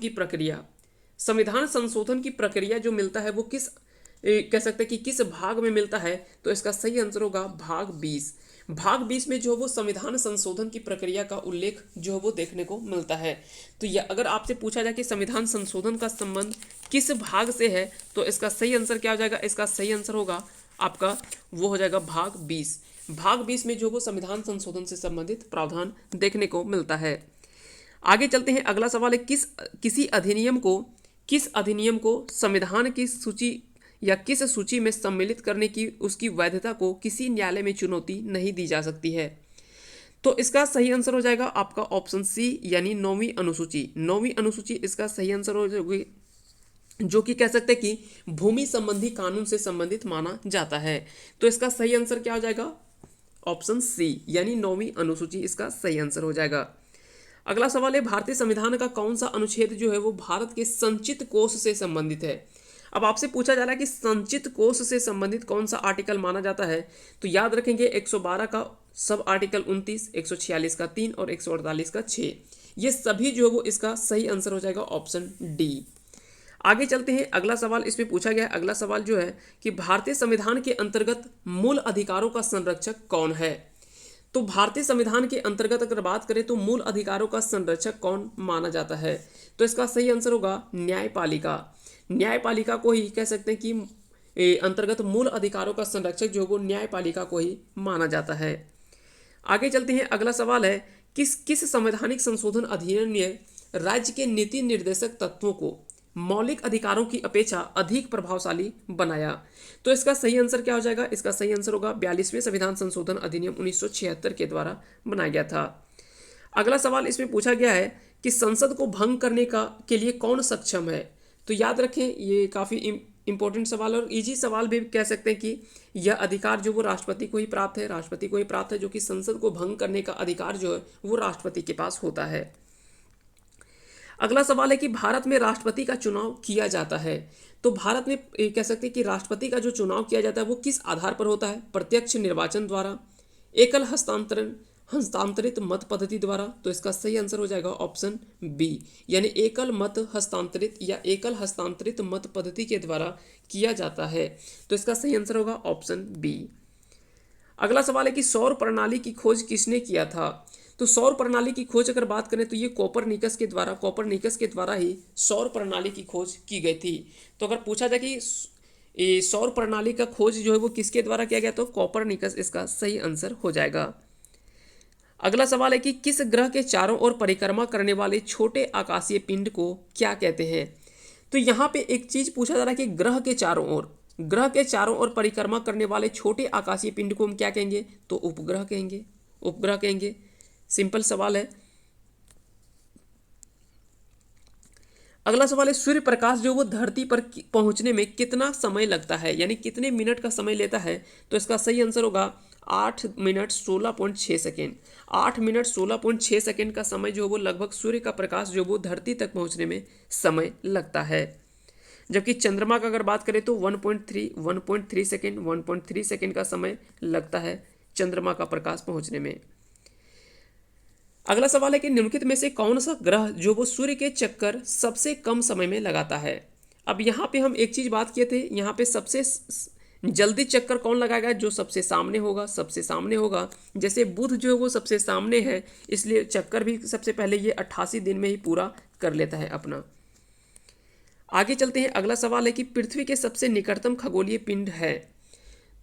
Speaker 1: की प्रक्रिया जो मिलता है वो किस कह सकते हैं कि किस भाग में मिलता है? तो इसका सही आंसर होगा भाग 20 में जो वो संविधान संशोधन की प्रक्रिया का उल्लेख जो वो देखने को मिलता है। तो यह अगर आपसे पूछा जाए कि संविधान संशोधन का संबंध किस भाग से है, तो इसका सही आंसर क्या हो जाएगा? इसका सही आंसर होगा आपका वो हो जाएगा भाग 20 में जो वो संविधान संशोधन से संबंधित प्रावधान देखने को मिलता है। आगे चलते हैं, अगला सवाल है किस अधिनियम को संविधान की सूची या किस सूची में सम्मिलित करने की उसकी वैधता को किसी न्यायालय में चुनौती नहीं दी जा सकती है? तो इसका सही आंसर हो जाएगा आपका ऑप्शन सी, यानी 9वीं अनुसूची इसका सही आंसर हो जाएगी, जो कि कह सकते हैं कि भूमि संबंधी कानून से संबंधित माना जाता है। तो इसका सही आंसर क्या हो जाएगा? ऑप्शन सी, यानी 9वीं अनुसूची इसका सही आंसर हो जाएगा। अगला सवाल है, भारतीय संविधान का कौन सा अनुच्छेद जो है वो भारत के संचित कोष से संबंधित है? अब आपसे पूछा जा रहा है कि संचित कोष से संबंधित कौन सा आर्टिकल माना जाता है? तो याद रखेंगे 112 का सब आर्टिकल 29, 146 का 3 और 148 का 6। ये सभी जो है वो इसका सही आंसर हो जाएगा ऑप्शन डी। आगे चलते हैं, अगला सवाल इसमें पूछा गया है। अगला सवाल जो है कि भारतीय संविधान के अंतर्गत मूल अधिकारों का संरक्षक कौन है। तो भारतीय संविधान के अंतर्गत अगर बात करें तो मूल अधिकारों का संरक्षक कौन माना जाता है, तो इसका सही आंसर होगा न्यायपालिका। न्यायपालिका को ही कह सकते हैं कि अंतर्गत मूल अधिकारों का संरक्षक जो वो न्यायपालिका को ही माना जाता है। आगे चलते हैं, अगला सवाल है किस किस संवैधानिक संशोधन अधिनियम ने राज्य के नीति निर्देशक तत्वों को मौलिक अधिकारों की अपेक्षा अधिक प्रभावशाली बनाया। तो इसका सही आंसर क्या हो जाएगा, इसका सही आंसर होगा 42वें संविधान संशोधन अधिनियम 1976 के द्वारा बनाया गया था। अगला सवाल इसमें पूछा गया है कि संसद को भंग करने का के लिए कौन सक्षम है। तो याद रखें ये काफ़ी इंपॉर्टेंट सवाल और इजी सवाल भी कह सकते हैं कि यह अधिकार जो वो राष्ट्रपति को ही प्राप्त है, राष्ट्रपति को ही प्राप्त है, जो कि संसद को भंग करने का अधिकार जो है वो राष्ट्रपति के पास होता है। अगला सवाल है कि भारत में राष्ट्रपति का चुनाव किया जाता है। तो भारत में कह सकते हैं कि राष्ट्रपति का जो चुनाव किया जाता है वो किस आधार पर होता है, प्रत्यक्ष निर्वाचन द्वारा, एकल हस्तांतरित मत पद्धति द्वारा। तो इसका सही आंसर हो जाएगा ऑप्शन बी, यानी एकल मत हस्तांतरित या एकल हस्तांतरित मत पद्धति के द्वारा किया जाता है। तो इसका सही आंसर होगा ऑप्शन बी। अगला सवाल है कि सौर प्रणाली की खोज किसने किया था। तो सौर प्रणाली की खोज अगर बात करें तो ये कोपरनिकस के द्वारा ही सौर प्रणाली की खोज की गई थी। तो अगर पूछा जाए कि सौर प्रणाली का खोज जो है वो किसके द्वारा किया गया, तो कोपरनिकस इसका सही आंसर हो जाएगा। अगला सवाल है कि किस ग्रह के चारों ओर परिक्रमा करने वाले छोटे आकाशीय पिंड को क्या कहते हैं। तो यहाँ पे एक चीज पूछा जा रहा है कि ग्रह के चारों ओर परिक्रमा करने वाले छोटे आकाशीय पिंड को हम क्या कहेंगे, तो उपग्रह कहेंगे। सिंपल सवाल है। अगला सवाल है सूर्य प्रकाश जो वो धरती पर पहुंचने में कितना समय लगता है, यानी कितने मिनट का समय लेता है। तो इसका सही आंसर होगा 8 मिनट 16.6 सेकेंड। 8 मिनट 16.6 सेकेंड का समय जो वो लगभग सूर्य का प्रकाश जो वो धरती तक पहुंचने में समय लगता है। जबकि चंद्रमा का अगर बात करें तो 1.3 सेकेंड का समय लगता है चंद्रमा का प्रकाश पहुंचने में। अगला सवाल है कि निम्नलिखित में से कौन सा ग्रह जो वो सूर्य के चक्कर सबसे कम समय में लगाता है। अब यहाँ पे हम एक चीज बात किए थे, यहाँ पे सबसे जल्दी चक्कर कौन लगाएगा, जो सबसे सामने होगा। जैसे बुध जो है वो सबसे सामने है, इसलिए चक्कर भी सबसे पहले ये 88 दिन में ही पूरा कर लेता है अपना। आगे चलते हैं, अगला सवाल है कि पृथ्वी के सबसे निकटतम खगोलीय पिंड है।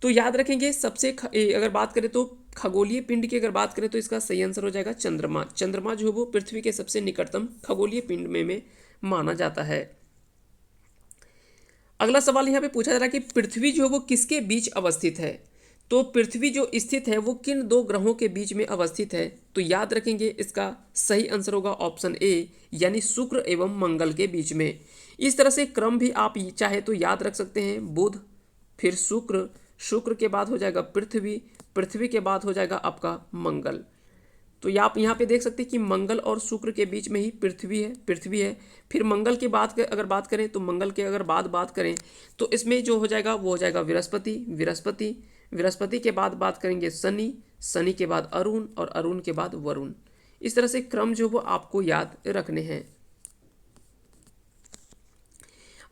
Speaker 1: तो याद रखेंगे अगर बात करें तो खगोलीय पिंड की अगर बात करें तो इसका सही आंसर हो जाएगा चंद्रमा। चंद्रमा जो है वो पृथ्वी के सबसे निकटतम खगोलीय पिंड में माना जाता है। अगला सवाल यहाँ पे पूछा जा रहा है कि पृथ्वी जो है वो किसके बीच अवस्थित है। तो पृथ्वी जो स्थित है वो किन दो ग्रहों के बीच में अवस्थित है। तो याद रखेंगे इसका सही आंसर होगा ऑप्शन ए, यानी शुक्र एवं मंगल के बीच में। इस तरह से क्रम भी आप चाहे तो याद रख सकते हैं, बुध फिर शुक्र के बाद हो जाएगा पृथ्वी के बाद हो जाएगा आपका मंगल। तो आप यहाँ पे देख सकते हैं कि मंगल और शुक्र के बीच में ही पृथ्वी है। फिर मंगल के बाद अगर बात करें तो मंगल के अगर बात करें तो इसमें जो हो जाएगा वो हो जाएगा बृहस्पति के बाद बात करेंगे शनि के बाद अरुण और अरुण के बाद वरुण। इस तरह से क्रम जो वो आपको याद रखने हैं।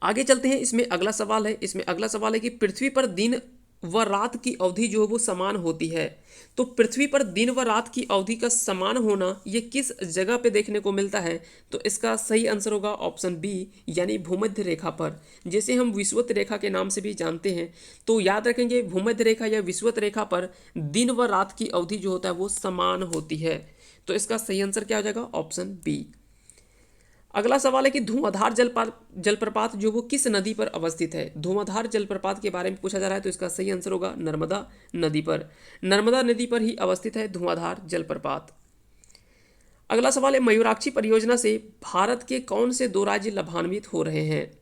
Speaker 1: आगे चलते हैं, इसमें अगला सवाल है कि पृथ्वी पर दिन व रात की अवधि जो है वो समान होती है। तो पृथ्वी पर दिन व रात की अवधि का समान होना ये किस जगह पे देखने को मिलता है। तो इसका सही आंसर होगा ऑप्शन बी, यानी भूमध्य रेखा पर, जिसे हम विषुवत रेखा के नाम से भी जानते हैं। तो याद रखेंगे भूमध्य रेखा या विषुवत रेखा पर दिन व रात की अवधि जो होता है वो समान होती है। तो इसका सही आंसर क्या हो जाएगा ऑप्शन बी। अगला सवाल है कि धुआंधार जलप्रपात जो वो किस नदी पर अवस्थित है। धुआंधार जलप्रपात के बारे में पूछा जा रहा है, तो इसका सही आंसर होगा नर्मदा नदी पर ही अवस्थित है धुआंधार जलप्रपात। अगला सवाल है मयूराक्षी परियोजना से भारत के कौन से 2 राज्य लाभान्वित हो रहे हैं।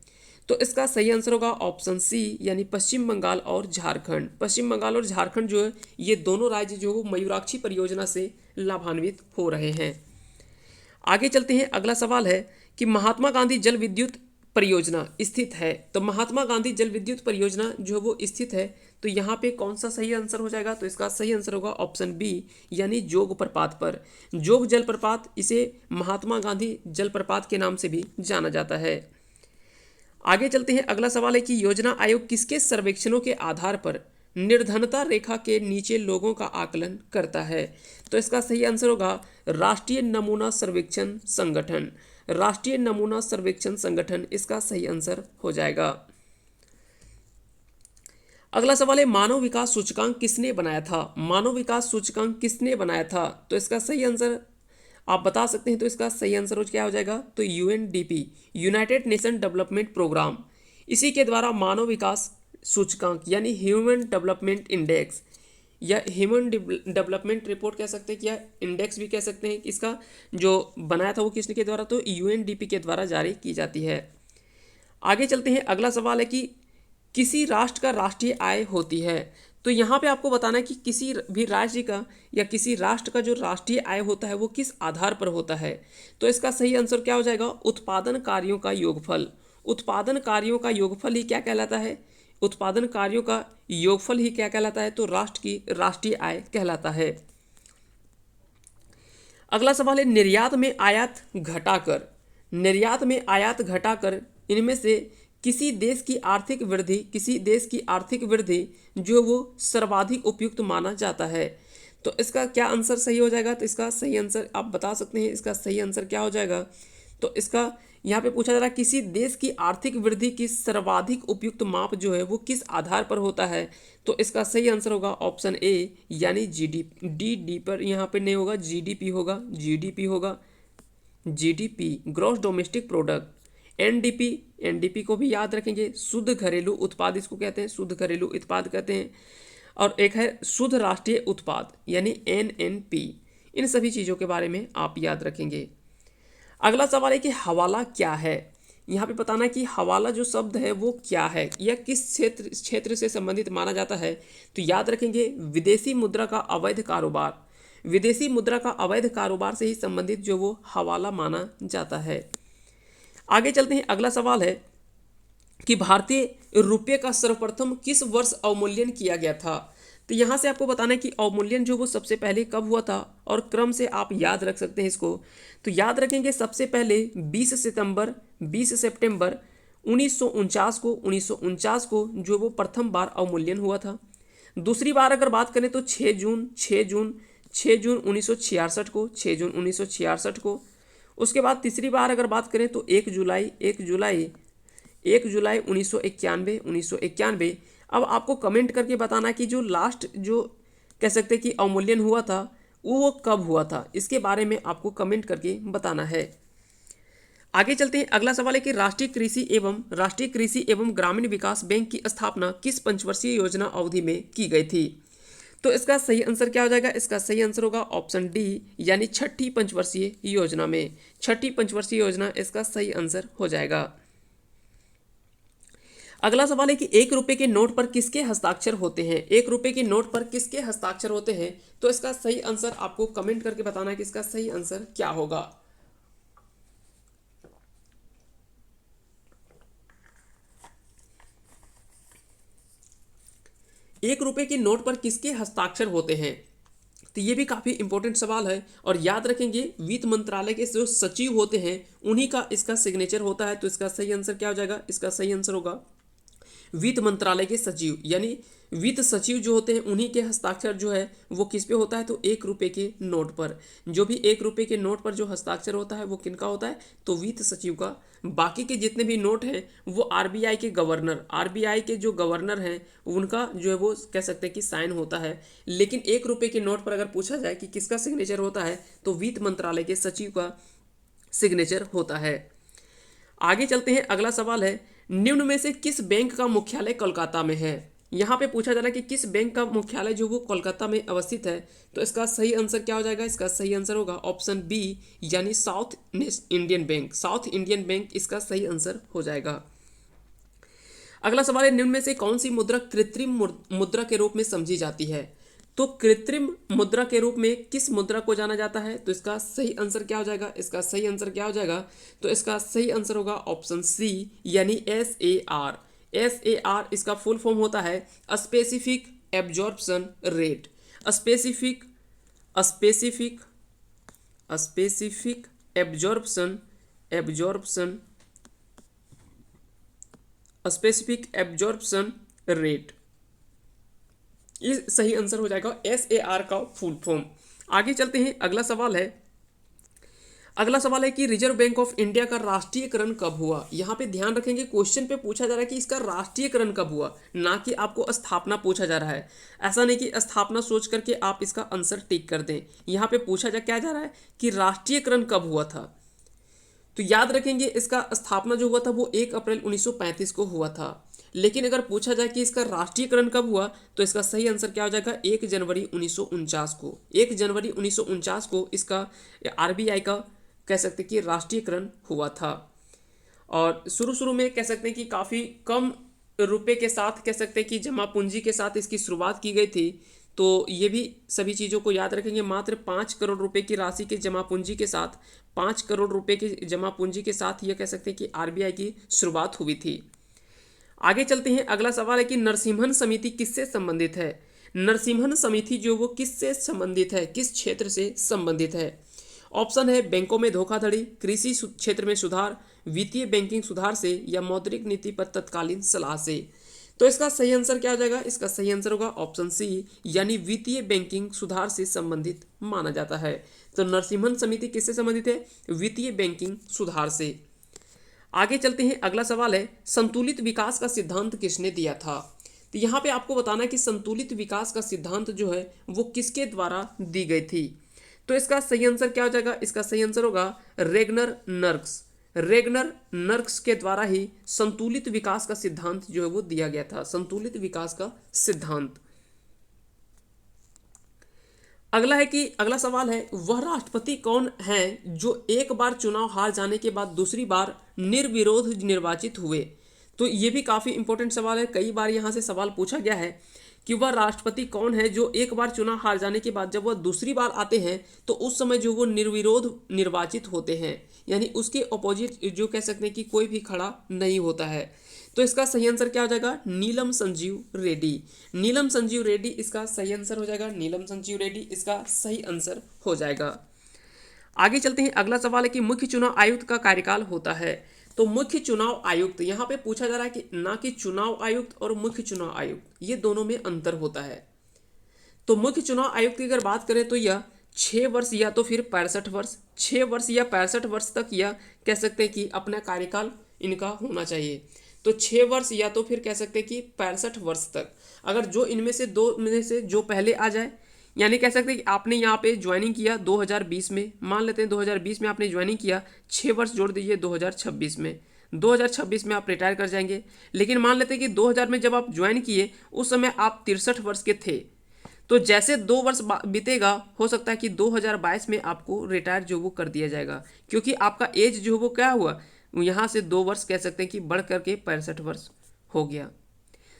Speaker 1: तो इसका सही आंसर होगा ऑप्शन सी, यानी पश्चिम बंगाल और झारखंड जो है ये दोनों राज्य जो वो मयूराक्षी परियोजना से लाभान्वित हो रहे हैं। आगे चलते हैं, अगला सवाल है कि महात्मा गांधी जल विद्युत परियोजना स्थित है। तो महात्मा गांधी जल विद्युत परियोजना जो वो स्थित है तो यहाँ पे कौन सा सही आंसर हो जाएगा? तो इसका सही आंसर होगा ऑप्शन बी यानी जोग प्रपात पर। जोग जलप्रपात, इसे महात्मा गांधी जलप्रपात के नाम से भी जाना जाता है। आगे चलते हैं। अगला सवाल है कि योजना आयोग किसके सर्वेक्षणों के आधार पर निर्धनता रेखा के नीचे लोगों का आकलन करता है? तो इसका सही आंसर होगा राष्ट्रीय नमूना सर्वेक्षण संगठन। राष्ट्रीय नमूना सर्वेक्षण संगठन इसका सही आंसर हो जाएगा। अगला सवाल है मानव विकास सूचकांक किसने बनाया था? मानव विकास सूचकांक किसने बनाया था? तो इसका सही आंसर आप बता सकते हैं। तो इसका सही आंसर क्या हो जाएगा? तो UNDP, United Nation Development Programme, इसी के द्वारा मानव विकास सूचकांक यानी ह्यूमन डेवलपमेंट इंडेक्स या ह्यूमन डेवलपमेंट रिपोर्ट कह सकते हैं या इंडेक्स भी कह सकते हैं, इसका जो बनाया था वो किसके द्वारा? तो यूएनडीपी के द्वारा जारी की जाती है। आगे चलते हैं। अगला सवाल है कि किसी राष्ट्र का राष्ट्रीय आय होती है? तो यहाँ पे आपको बताना है कि किसी भी राज्य का या किसी राष्ट्र का जो राष्ट्रीय आय होता है वो किस आधार पर होता है? तो इसका सही आंसर क्या हो जाएगा? उत्पादन कार्यों का योगफल। उत्पादन कार्यों का योगफल ही क्या कहलाता है? उत्पादन कार्यों का योगफल ही क्या कहलाता है? तो राष्ट्र की राष्ट्रीय आय कहलाता है। अगला सवाल है निर्यात में आयात घटाकर, निर्यात में आयात घटाकर इनमें से किसी देश की आर्थिक वृद्धि, किसी देश की आर्थिक वृद्धि जो वो सर्वाधिक उपयुक्त माना जाता है? तो इसका क्या आंसर सही हो जाएगा? तो इसका सही आंसर आप बता सकते हैं। इसका सही आंसर क्या हो जाएगा? तो इसका यहाँ पे पूछा जा रहा है किसी देश की आर्थिक वृद्धि की सर्वाधिक उपयुक्त माप जो है वो किस आधार पर होता है? तो इसका सही आंसर होगा ऑप्शन ए यानी जीडीपी। डी पर यहाँ पे नहीं होगा, जीडीपी होगा, जीडीपी होगा, GDP gross domestic product. NDP, NDP को भी याद रखेंगे, शुद्ध घरेलू उत्पाद इसको कहते हैं, शुद्ध घरेलू उत्पाद कहते हैं। और एक है शुद्ध राष्ट्रीय उत्पाद यानी एनएनपी। इन सभी चीज़ों के बारे में आप याद रखेंगे। अगला सवाल है कि हवाला क्या है? यहाँ पे बताना कि हवाला जो शब्द है वो क्या है या किस क्षेत्र से संबंधित माना जाता है? तो याद रखेंगे विदेशी मुद्रा का अवैध कारोबार, विदेशी मुद्रा का अवैध कारोबार से ही संबंधित जो वो हवाला माना जाता है। आगे चलते हैं। अगला सवाल है कि भारतीय रुपये का सर्वप्रथम किस वर्ष अवमूल्यन किया गया था? तो यहाँ से आपको बताना है कि अवमूल्यन जो वो सबसे पहले कब हुआ था और क्रम से आप याद रख सकते हैं इसको। तो याद रखेंगे सबसे पहले 20 सितंबर 1949 को जो वो प्रथम बार अवमूल्यन हुआ था। दूसरी बार अगर बात करें तो 6 जून 1966 को, 6 जून 1966 को। उसके बाद तीसरी बार अगर बात करें तो 1 जुलाई 1991। अब आपको कमेंट करके बताना कि जो लास्ट जो कह सकते हैं कि अवमूल्यन हुआ था वो कब हुआ था, इसके बारे में आपको कमेंट करके बताना है। आगे चलते हैं। अगला सवाल है कि राष्ट्रीय कृषि एवं ग्रामीण विकास बैंक की स्थापना किस पंचवर्षीय योजना अवधि में की गई थी? तो इसका सही आंसर क्या हो जाएगा? इसका सही आंसर होगा ऑप्शन डी यानी छठी पंचवर्षीय योजना में। छठी पंचवर्षीय योजना इसका सही आंसर हो जाएगा। अगला सवाल है कि 1 रुपए के नोट पर किसके हस्ताक्षर होते हैं? 1 रुपए के नोट पर किसके हस्ताक्षर होते हैं? तो इसका सही आंसर आपको कमेंट करके बताना है कि इसका सही आंसर क्या होगा। 1 रुपए के नोट पर किसके हस्ताक्षर होते हैं? तो ये भी काफ़ी इंपॉर्टेंट सवाल है और याद रखेंगे वित्त मंत्रालय के जो सचिव होते हैं उन्हीं का इसका सिग्नेचर होता है। तो इसका सही आंसर क्या हो जाएगा? इसका सही आंसर होगा वित्त मंत्रालय के सचिव यानी वित्त सचिव जो होते हैं उन्हीं के हस्ताक्षर जो है वो किस पे होता है? तो 1 रुपए के नोट पर। जो भी 1 रुपए के नोट पर जो हस्ताक्षर होता है वो किनका होता है? तो वित्त सचिव का। बाकी के जितने भी नोट हैं वो आरबीआई के जो गवर्नर हैं उनका जो है वो कह सकते हैं कि साइन होता है। लेकिन 1 रुपए के नोट पर अगर पूछा जाए कि किसका सिग्नेचर होता है तो वित्त मंत्रालय के सचिव का सिग्नेचर होता है। आगे चलते हैं। अगला सवाल है निम्न में से किस बैंक का मुख्यालय कोलकाता में है? यहाँ पे पूछा जा रहा है कि किस बैंक का मुख्यालय जो वो कोलकाता में अवस्थित है। तो इसका सही आंसर क्या हो जाएगा? इसका सही आंसर होगा ऑप्शन बी यानी south Indian bank. South Indian bank इसका सही आंसर हो जाएगा। अगला सवाल है निम्न में से कौन सी मुद्रा कृत्रिम मुद्रा के रूप में समझी जाती है? तो कृत्रिम मुद्रा के रूप में किस मुद्रा को जाना जाता है? तो इसका सही आंसर क्या हो जाएगा? इसका सही आंसर क्या हो जाएगा? तो इसका सही आंसर होगा ऑप्शन सी यानी SAR। SAR इसका फुल फॉर्म होता है specific absorption rate. Specific specific specific absorption absorption specific absorption rate, ये सही आंसर हो जाएगा SAR का फुल फॉर्म। आगे चलते हैं, अगला सवाल है कि रिजर्व बैंक ऑफ इंडिया का राष्ट्रीयकरण कब हुआ। यहाँ पे ध्यान रखेंगे, क्वेश्चन पे पूछा जा रहा है कि इसका राष्ट्रीयकरण कब हुआ, ना कि आपको स्थापना पूछा जा रहा है। ऐसा नहीं कि स्थापना सोच करके आप इसका आंसर टिक कर दें। यहाँ पे पूछा क्या जा रहा है कि राष्ट्रीयकरण कब हुआ था। तो याद रखेंगे, इसका स्थापना जो हुआ था वो 1 अप्रैल 1935 को हुआ था। लेकिन अगर पूछा जाए कि इसका राष्ट्रीयकरण कब हुआ, तो इसका सही आंसर क्या हो जाएगा, 1 जनवरी 1949 को। 1 जनवरी 1949 को इसका RBI का कह सकते हैं कि राष्ट्रीयकरण हुआ था। और शुरू में कह सकते हैं कि काफ़ी कम रुपए के साथ, कह सकते हैं कि जमा पूंजी के साथ इसकी शुरुआत की गई थी। तो ये भी सभी चीज़ों को याद रखेंगे, मात्र 5 करोड़ रुपए की राशि के जमा पूंजी के साथ, 5 करोड़ रुपए की जमा पूंजी के साथ यह कह सकते हैं कि RBI की शुरुआत हुई थी। आगे चलते हैं, अगला सवाल है कि नरसिम्हन समिति किससे संबंधित है। नरसिम्हन समिति जो वो किससे संबंधित है, किस क्षेत्र से संबंधित है। ऑप्शन है बैंकों में धोखाधड़ी, कृषि क्षेत्र में सुधार, वित्तीय बैंकिंग सुधार से, या मौद्रिक नीति पर तत्कालीन सलाह से। तो इसका सही आंसर क्या हो जाएगा, इसका सही आंसर होगा ऑप्शन सी, यानी वित्तीय बैंकिंग सुधार से संबंधित माना जाता है। तो नरसिम्हन समिति किससे संबंधित है, वित्तीय बैंकिंग सुधार से। आगे चलते हैं, अगला सवाल है संतुलित विकास का सिद्धांत किसने दिया था। तो यहाँ पे आपको बताना कि संतुलित विकास का सिद्धांत जो है वो किसके द्वारा दी गई थी। तो इसका सही आंसर क्या हो जाएगा, इसका सही आंसर होगा रेगनर नर्क्स। रेगनर नर्क्स के द्वारा ही संतुलित विकास का सिद्धांत जो है वो दिया गया था, संतुलित विकास का सिद्धांत। अगला सवाल है वह राष्ट्रपति कौन है जो एक बार चुनाव हार जाने के बाद दूसरी बार निर्विरोध निर्वाचित हुए। तो ये भी काफ़ी इंपॉर्टेंट सवाल है, कई बार यहाँ से सवाल पूछा गया है कि वह राष्ट्रपति कौन है जो एक बार चुनाव हार जाने के बाद जब वह दूसरी बार आते हैं तो उस समय जो वो निर्विरोध निर्वाचित होते हैं, यानी उसके अपोजिट जो कह सकते हैं कि कोई भी खड़ा नहीं होता है। तो इसका सही आंसर क्या हो जाएगा, नीलम संजीव रेड्डी। नीलम संजीव रेड्डी इसका सही आंसर हो जाएगा, नीलम संजीव रेड्डी इसका सही आंसर हो जाएगा। आगे चलते हैं, अगला सवाल है कि मुख्य चुनाव आयुक्त का कार्यकाल होता है। तो मुख्य चुनाव आयुक्त यहाँ पे पूछा जा रहा है कि ना कि चुनाव आयुक्त और मुख्य चुनाव आयुक्त, ये दोनों में अंतर होता है। तो मुख्य चुनाव आयुक्त की अगर बात करें तो यह 6 वर्ष या तो फिर 65 वर्ष, 6 वर्ष या 65 वर्ष तक यह कह सकते हैं कि अपना कार्यकाल इनका होना चाहिए। तो 6 वर्ष या तो फिर कह सकते हैं कि 65 वर्ष तक। अगर जो इनमें से दो में से जो पहले आ जाए, यानी कह सकते हैं कि आपने यहाँ पे ज्वाइनिंग किया 2020 में, मान लेते हैं 2020 में आपने ज्वाइनिंग किया, 6 वर्ष जोड़ दीजिए 2026 में, 2026 में आप रिटायर कर जाएंगे। लेकिन मान लेते हैं कि 2000 में जब आप ज्वाइन किए उस समय आप 63 वर्ष के थे, तो जैसे 2 वर्ष बीतेगा हो सकता है कि 2022 में आपको रिटायर जो वो कर दिया जाएगा, क्योंकि आपका एज जो वो क्या हुआ, यहाँ से 2 वर्ष कह सकते हैं कि बढ़ करके 65 वर्ष हो गया।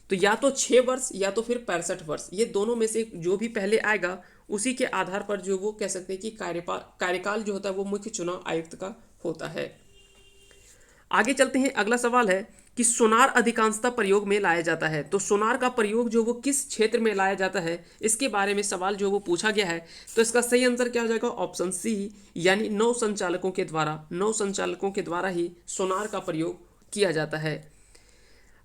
Speaker 1: तो या तो 6 वर्ष या तो फिर 65 वर्ष, ये दोनों में से जो भी पहले आएगा उसी के आधार पर जो वो कह सकते हैं कि कार्यकाल जो होता है वो मुख्य चुनाव आयुक्त का होता है। आगे चलते हैं, अगला सवाल है कि सोनार अधिकांशतः प्रयोग में लाया जाता है। तो सोनार का प्रयोग जो वो किस क्षेत्र में लाया जाता है, इसके बारे में सवाल जो वो पूछा गया है। तो इसका सही आंसर क्या हो जाएगा, ऑप्शन सी, यानी नौ संचालकों के द्वारा ही सोनार का प्रयोग किया जाता है।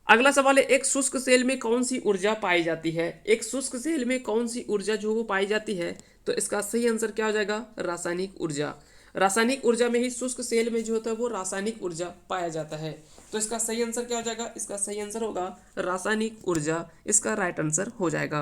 Speaker 1: अगला सवाल है एक शुष्क सेल में कौन सी ऊर्जा पाई जाती है। एक शुष्क सेल में कौन सी ऊर्जा जो वो पाई जाती है। तो इसका सही आंसर क्या हो जाएगा, रासायनिक ऊर्जा। रासायनिक ऊर्जा में ही शुष्क सेल में जो होता है वो रासायनिक ऊर्जा पाया जाता है। तो इसका सही आंसर क्या हो जाएगा, इसका सही आंसर होगा रासायनिक ऊर्जा, इसका राइट आंसर हो जाएगा।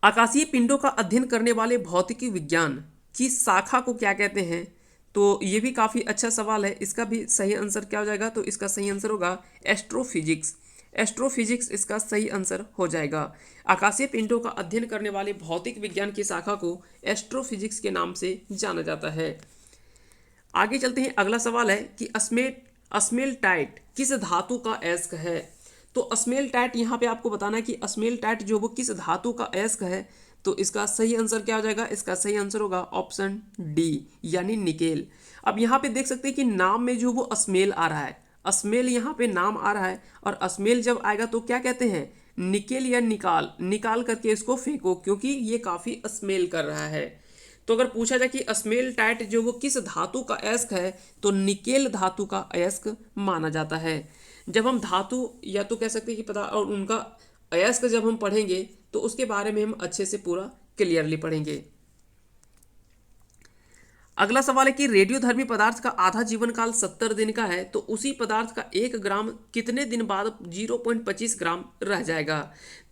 Speaker 1: आकाशीय पिंडों का अध्ययन करने वाले भौतिकी विज्ञान की शाखा को क्या कहते हैं। तो ये भी काफ़ी अच्छा सवाल है, इसका भी सही आंसर क्या हो जाएगा, तो इसका सही आंसर होगा एस्ट्रोफिजिक्स। एस्ट्रोफिजिक्स इसका सही आंसर हो जाएगा। आकाशीय पिंडों का अध्ययन करने वाले भौतिक विज्ञान की शाखा को एस्ट्रोफिजिक्स के नाम से जाना जाता है। आगे चलते हैं, अगला सवाल है कि अस्मेल्टाइट किस धातु का अयस्क है। तो अस्मेल्टाइट यहाँ पे आपको बताना है कि अस्मेल्टाइट जो वो किस धातु का अयस्क है। तो इसका सही आंसर क्या हो जाएगा, इसका सही आंसर होगा ऑप्शन डी, यानी निकेल। अब यहाँ पे देख सकते हैं कि नाम में जो वो अस्मेल आ रहा है, अस्मेल यहाँ पे नाम आ रहा है, और अस्मेल जब आएगा तो क्या कहते हैं, निकेल या निकाल, निकाल करके इसको फेंको क्योंकि ये काफ़ी स्मेल कर रहा है। तो अगर पूछा जाए कि अस्मेल टाइट जो वो किस धातु का अयस्क है, तो निकेल धातु का अयस्क माना जाता है। जब हम धातु या तो कह सकते हैं कि पता और उनका अयस्क जब हम पढ़ेंगे तो उसके बारे में हम अच्छे से पूरा क्लियरली पढ़ेंगे। अगला सवाल है कि रेडियोधर्मी पदार्थ का आधा जीवन काल 70 दिन का है, तो उसी पदार्थ का 1 ग्राम कितने दिन बाद 0.25 ग्राम रह जाएगा।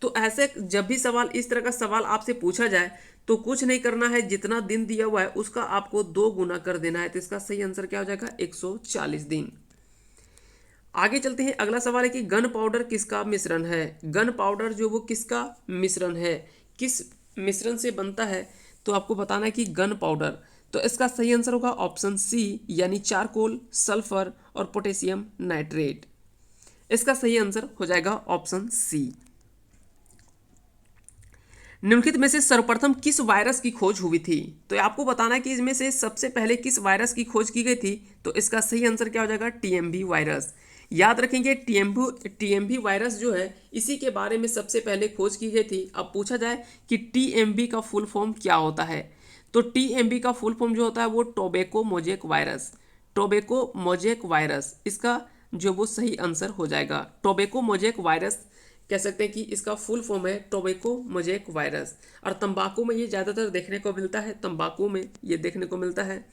Speaker 1: तो ऐसे जब भी सवाल इस तरह का सवाल आपसे पूछा जाए तो कुछ नहीं करना है, जितना दिन दिया हुआ है उसका आपको 2 गुना कर देना है। तो इसका सही आंसर क्या हो जाएगा, 140 दिन। आगे चलते हैं, अगला सवाल है कि गन पाउडर किसका मिश्रण है। गन पाउडर जो वो किसका मिश्रण है, किस मिश्रण से बनता है, तो आपको बताना है कि गन पाउडर। तो इसका सही आंसर होगा ऑप्शन सी, यानी चारकोल, सल्फर और पोटेशियम नाइट्रेट। इसका सही आंसर हो जाएगा ऑप्शन सी। निम्नलिखित में से सर्वप्रथम किस वायरस की खोज हुई थी। तो आपको बताना है कि इसमें से सबसे पहले किस वायरस की खोज की गई थी। तो इसका सही आंसर क्या हो जाएगा, टीएमवी वायरस। याद रखेंगे टीएमवी वायरस जो है इसी के बारे में सबसे पहले खोज की गई थी। अब पूछा जाए कि टीएमवी का फुल फॉर्म क्या होता है, तो टीएमवी का फुल फॉर्म जो होता है वो tobacco mosaic virus, tobacco mosaic virus इसका जो वो सही आंसर हो जाएगा। टोबैको मोजेक वायरस कह सकते हैं कि इसका फुल फॉर्म है टोबैको मोजेक वायरस। और तंबाकू में ये ज़्यादातर देखने को मिलता है, तंबाकू में ये देखने को मिलता है।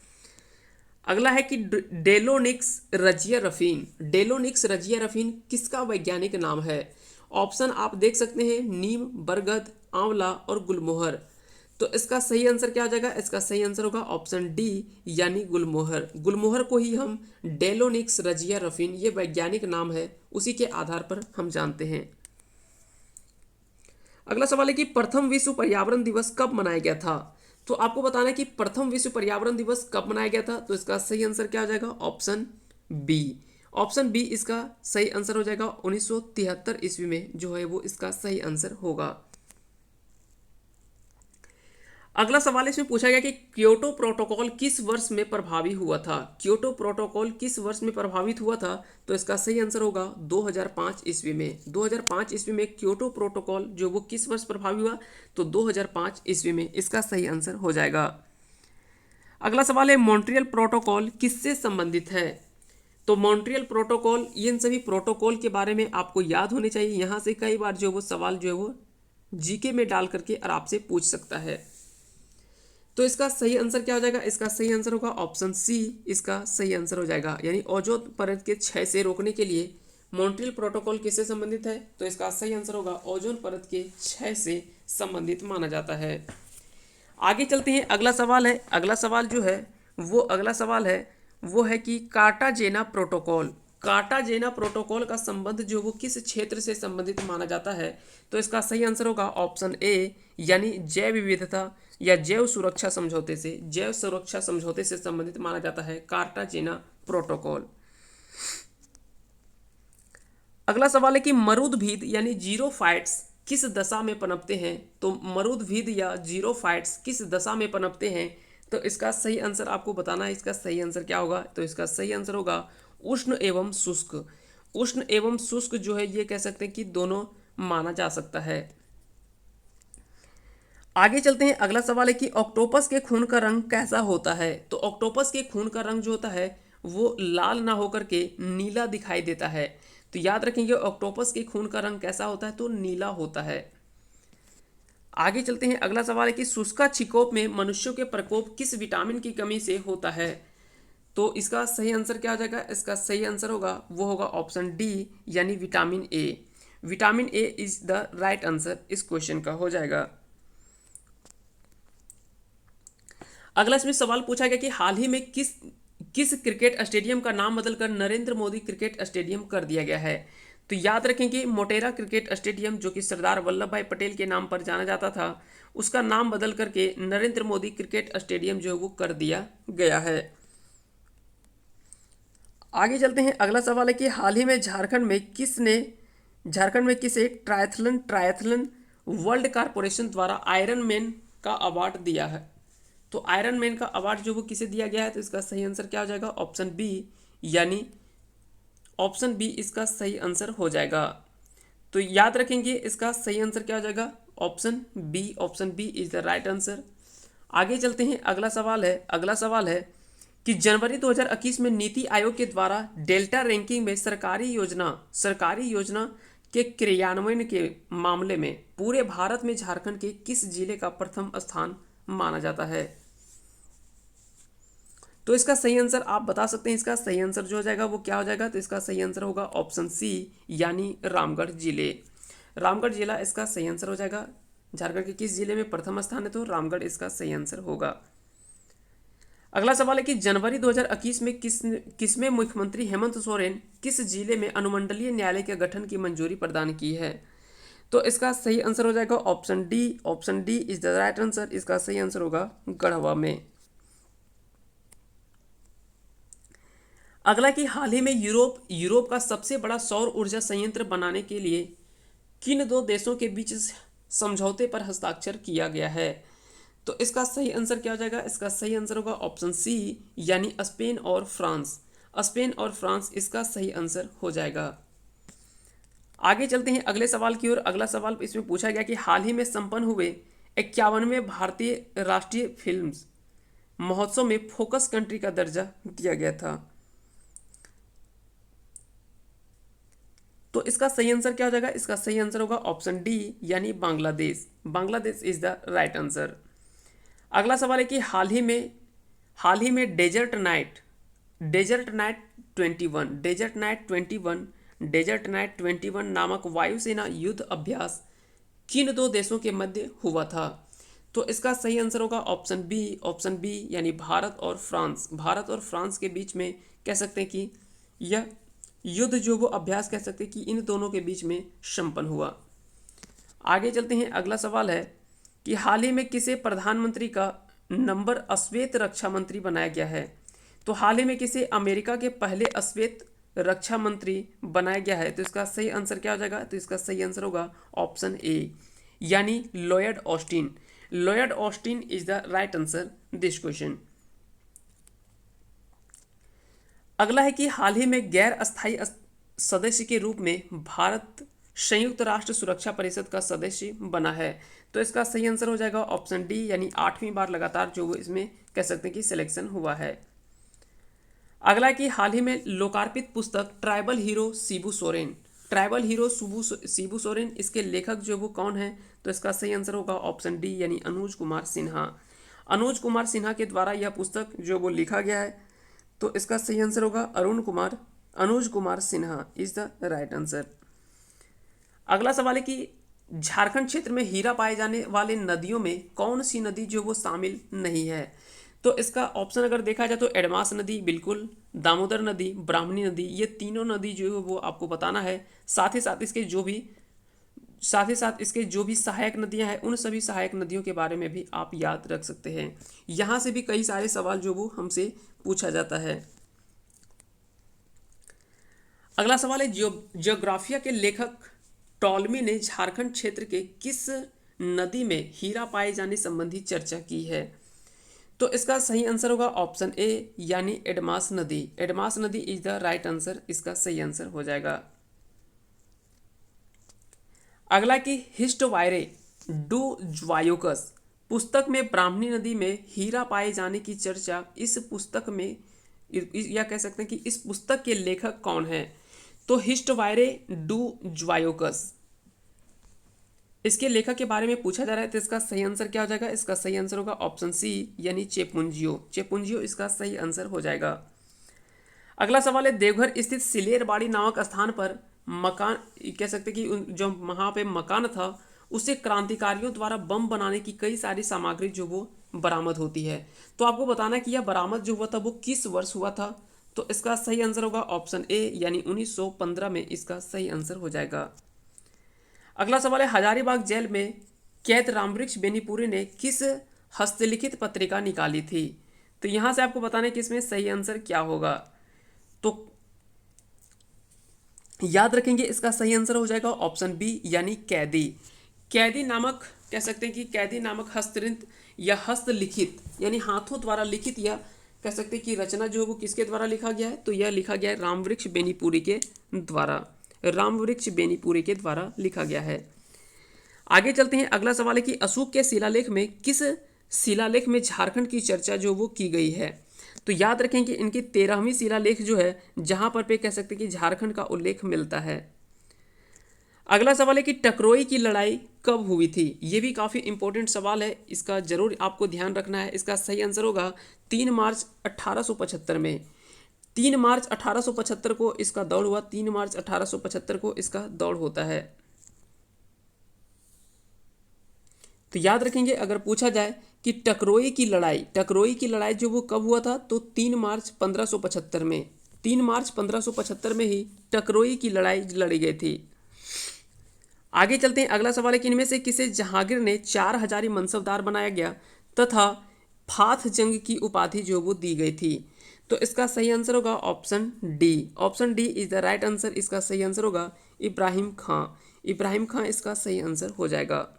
Speaker 1: अगला है कि Delonix Razia ruffian, Delonix Razia ruffian किसका वैज्ञानिक नाम है। ऑप्शन आप देख सकते हैं, नीम, बरगद, आंवला और गुलमोहर। तो इसका सही आंसर क्या हो जाएगा, इसका सही आंसर होगा ऑप्शन डी, यानी गुलमोहर। गुलमोहर को ही हम डेलोनिक्स रजिया रफीन ये वैज्ञानिक नाम है, उसी के आधार पर हम जानते हैं। अगला सवाल है कि प्रथम विश्व पर्यावरण दिवस कब मनाया गया था। तो आपको बताना है कि प्रथम विश्व पर्यावरण दिवस कब मनाया गया था। तो इसका सही आंसर क्या हो जाएगा, ऑप्शन बी। ऑप्शन बी इसका सही आंसर हो जाएगा 1973 ईस्वी में जो है वो इसका सही आंसर होगा। अगला सवाल इसमें पूछा गया कि क्योटो प्रोटोकॉल किस वर्ष में प्रभावी हुआ था। क्योटो प्रोटोकॉल किस वर्ष में प्रभावित हुआ था। तो इसका सही आंसर होगा 2005 ईस्वी में। 2005 ईस्वी में क्योटो प्रोटोकॉल जो वो किस वर्ष प्रभावी हुआ, तो 2005 ईस्वी में। इसका सही आंसर हो जाएगा। अगला सवाल है मॉन्ट्रियल प्रोटोकॉल किससे संबंधित है। तो मॉन्ट्रियल प्रोटोकॉल, इन सभी प्रोटोकॉल के बारे में आपको याद होने चाहिए। यहाँ से कई बार जो वो सवाल जो है वो जीके में डाल करके और आपसे पूछ सकता है। तो इसका सही आंसर क्या हो जाएगा, इसका सही आंसर होगा ऑप्शन सी, इसका सही आंसर हो जाएगा। यानी ओजोन परत के क्षय से रोकने के लिए मॉन्ट्रियल प्रोटोकॉल किससे संबंधित है। तो इसका सही आंसर होगा ओजोन परत के क्षय से संबंधित माना जाता है। आगे चलते हैं, अगला सवाल है, अगला सवाल जो है वो है कि कार्टाजेना प्रोटोकॉल, कार्टाजेना प्रोटोकॉल का संबंध जो वो किस क्षेत्र से संबंधित माना जाता है। तो इसका सही आंसर होगा ऑप्शन ए, यानी जैव विविधता या जैव सुरक्षा समझौते से, जैव सुरक्षा समझौते से संबंधित माना जाता है कार्टाजेना प्रोटोकॉल। अगला सवाल है कि मरुदभिद यानी जीरोफाइट्स किस दशा में पनपते हैं। तो मरुदभिद या जीरोफाइट्स किस दशा में पनपते हैं। तो इसका सही आंसर आपको बताना है, इसका सही आंसर क्या होगा। तो इसका सही आंसर होगा उष्ण एवं शुष्क। उष्ण एवं शुष्क जो है ये कह सकते हैं कि दोनों माना जा सकता है। आगे चलते हैं, अगला सवाल है कि ऑक्टोपस के खून का रंग कैसा होता है। तो ऑक्टोपस के खून का रंग जो होता है वो लाल ना होकर के नीला दिखाई देता है। तो याद रखेंगे ऑक्टोपस के खून का रंग कैसा होता है, तो नीला होता है। आगे चलते हैं, अगला सवाल है कि शुष्का छिकोप में मनुष्यों के प्रकोप किस विटामिन की कमी से होता है। तो इसका सही आंसर क्या हो जाएगा, इसका सही आंसर होगा वो होगा ऑप्शन डी, यानी vitamin A. Vitamin A is the right answer इस क्वेश्चन का हो जाएगा। अगला इसमें सवाल पूछा गया कि हाल ही में किस क्रिकेट स्टेडियम का नाम बदलकर नरेंद्र मोदी क्रिकेट स्टेडियम कर दिया गया है। तो याद रखेंगे मोटेरा क्रिकेट स्टेडियम जो कि सरदार वल्लभ भाई पटेल के नाम पर जाना जाता था, उसका नाम बदल करके नरेंद्र मोदी क्रिकेट स्टेडियम जो है वो कर दिया गया है। आगे चलते हैं, अगला सवाल है कि हाल ही में झारखंड में किसे ट्रायथलन वर्ल्ड कारपोरेशन द्वारा आयरन मैन का अवार्ड दिया है। तो आयरन मैन का अवार्ड जो वो किसे दिया गया है। तो इसका सही आंसर क्या हो जाएगा, ऑप्शन बी, यानी ऑप्शन बी इसका सही आंसर हो जाएगा। तो याद रखेंगे इसका सही आंसर क्या हो जाएगा, option B is the right answer. आगे चलते हैं, अगला सवाल है कि जनवरी 2021 में नीति आयोग के द्वारा डेल्टा रैंकिंग में सरकारी योजना के क्रियान्वयन के मामले में पूरे भारत में झारखंड के किस जिले का प्रथम स्थान माना जाता है। तो इसका सही आंसर आप बता सकते हैं, इसका सही आंसर जो हो जाएगा वो क्या हो जाएगा, तो इसका सही आंसर होगा ऑप्शन सी यानी रामगढ़ जिले। रामगढ़ जिला इसका सही आंसर हो जाएगा। झारखंड के किस जिले में प्रथम स्थान है, तो रामगढ़ इसका सही आंसर होगा। अगला सवाल है कि जनवरी 2021 में किसमें मुख्यमंत्री हेमंत सोरेन किस जिले में अनुमंडलीय न्यायालय के गठन की मंजूरी प्रदान की है। तो इसका सही आंसर हो जाएगा option D is the right answer. इसका सही आंसर होगा गढ़वा में। अगला कि हाल ही में यूरोप का सबसे बड़ा सौर ऊर्जा संयंत्र बनाने के लिए किन दो देशों के बीच समझौते पर हस्ताक्षर किया गया है। तो इसका सही आंसर क्या हो जाएगा, इसका सही आंसर होगा ऑप्शन सी यानी स्पेन और फ्रांस इसका सही आंसर हो जाएगा। आगे चलते हैं अगले सवाल की ओर। अगला सवाल इसमें पूछा गया कि हाल ही में संपन्न हुए 51वें भारतीय राष्ट्रीय फिल्म महोत्सव में फोकस कंट्री का दर्जा दिया गया था। तो इसका सही आंसर क्या हो जाएगा, इसका सही आंसर होगा ऑप्शन डी यानी Bangladesh is the right answer. अगला सवाल है कि हाल ही में डेजर्ट नाइट 21 नामक वायुसेना युद्ध अभ्यास किन दो देशों के मध्य हुआ था। तो इसका सही आंसर होगा ऑप्शन बी यानी भारत और फ्रांस के बीच में कह सकते हैं कि यह युद्ध जो वो अभ्यास कह सकते हैं कि इन दोनों के बीच में संपन्न हुआ। आगे चलते हैं, अगला सवाल है कि हाल ही में किसे प्रधानमंत्री का नंबर अश्वेत रक्षा मंत्री बनाया गया है। तो हाल ही में किसे अमेरिका के पहले अश्वेत रक्षा मंत्री बनाया गया है। तो इसका सही आंसर क्या हो जाएगा, तो इसका सही आंसर होगा ऑप्शन ए यानी Lloyd Austin is the right answer this question. अगला है कि हाल ही में गैर अस्थायी सदस्य के रूप में भारत संयुक्त राष्ट्र सुरक्षा परिषद का सदस्य बना है। तो इसका सही आंसर हो जाएगा ऑप्शन डी यानी 8वीं बार लगातार जो वो इसमें कह सकते हैं कि सिलेक्शन हुआ है। अगला कि हाल ही में लोकार्पित पुस्तक ट्राइबल हीरो शिबू सोरेन इसके लेखक जो वो कौन है। तो इसका सही आंसर होगा ऑप्शन डी यानी अनुज कुमार सिन्हा के द्वारा यह पुस्तक जो वो लिखा गया है। तो इसका सही आंसर होगा Anuj Kumar Sinha is the right answer. अगला सवाल है कि झारखंड क्षेत्र में हीरा पाए जाने वाले नदियों में कौन सी नदी जो वो शामिल नहीं है। तो इसका ऑप्शन अगर देखा जाए तो एडमास नदी बिल्कुल, दामोदर नदी, ब्राह्मणी नदी, ये तीनों नदी जो है वो आपको बताना है। साथ ही साथ इसके जो भी सहायक नदियां हैं उन सभी सहायक नदियों के बारे में भी आप याद रख सकते हैं। यहाँ से भी कई सारे सवाल जो वो हमसे पूछा जाता है। अगला सवाल है जियोग्राफिया के लेखक टॉलमी ने झारखंड क्षेत्र के किस नदी में हीरा पाए जाने संबंधी चर्चा की है। तो इसका सही आंसर होगा ऑप्शन ए यानी एडमास नदी इज द राइट आंसर। इसका सही आंसर हो जाएगा। अगला कि हिस्टवायरे डू ज्वायोकस पुस्तक में ब्राह्मणी नदी में हीरा पाए जाने की चर्चा इस पुस्तक में या कह सकते हैं कि इस पुस्तक के लेखक कौन है। तो हिस्टवायरे डू ज्वायोकस इसके लेखक के बारे में पूछा जा रहा है। तो इसका सही आंसर क्या हो जाएगा, इसका सही आंसर होगा ऑप्शन सी यानी चेपुंजियो इसका सही आंसर हो जाएगा। अगला सवाल है देवघर स्थित सिलेरबाड़ी नामक स्थान पर मकान कह सकते कि जो वहाँ पे मकान था उसे क्रांतिकारियों द्वारा बम बनाने की कई सारी सामग्री जो वो बरामद होती है। तो आपको बताना कि यह बरामद जो हुआ था वो किस वर्ष हुआ था। तो इसका सही आंसर होगा ऑप्शन ए यानी 1915 में इसका सही आंसर हो जाएगा। अगला सवाल है हजारीबाग जेल में कैद रामवृक्ष बेनीपुरी ने किस हस्तलिखित पत्रिका निकाली थी। तो यहाँ से आपको बताना है कि इसमें सही आंसर क्या होगा। तो याद रखेंगे इसका सही आंसर हो जाएगा ऑप्शन बी यानी कैदी नामक कह सकते हैं कि कैदी नामक हस्तलिखित यानी हाथों द्वारा लिखित यह कह सकते हैं कि रचना जो है वो किसके द्वारा लिखा गया है, तो यह लिखा गया है रामवृक्ष बेनीपुरी के द्वारा। रामवृक्ष बेनीपुरी के द्वारा लिखा गया है। आगे चलते हैं, अगला सवाल है कि अशोक के शिलालेख में किस शिलालेख में झारखंड की चर्चा जो वो की गई है। तो याद रखें कि इनकी 13वीं शिलालेख जो है जहां पर पे कह सकते हैं कि झारखंड का उल्लेख मिलता है। अगला सवाल है कि टकरोई की लड़ाई कब हुई थी। ये भी काफ़ी इंपॉर्टेंट सवाल है, इसका जरूर आपको ध्यान रखना है। इसका सही आंसर होगा 3 मार्च 1875 में। 3 मार्च 1875 को इसका दौड़ हुआ। 3 मार्च 1875 को इसका दौड़ होता है। तो याद रखेंगे, अगर पूछा जाए कि टकरोई की लड़ाई जो वो कब हुआ था, तो 3 मार्च 1575 में। 3 मार्च 1575 में ही टकरोई की लड़ाई लड़ी गई थी। आगे चलते हैं, अगला सवाल है कि इनमें से किसे जहांगीर ने 4 हजारी मनसबदार बनाया गया तथा फाथ जंग की उपाधि जो वो दी गई थी। तो इसका सही आंसर होगा option D. Option D is the right answer. इसका सही आंसर होगा इब्राहिम खां। इब्राहिम खां इसका सही आंसर हो जाएगा।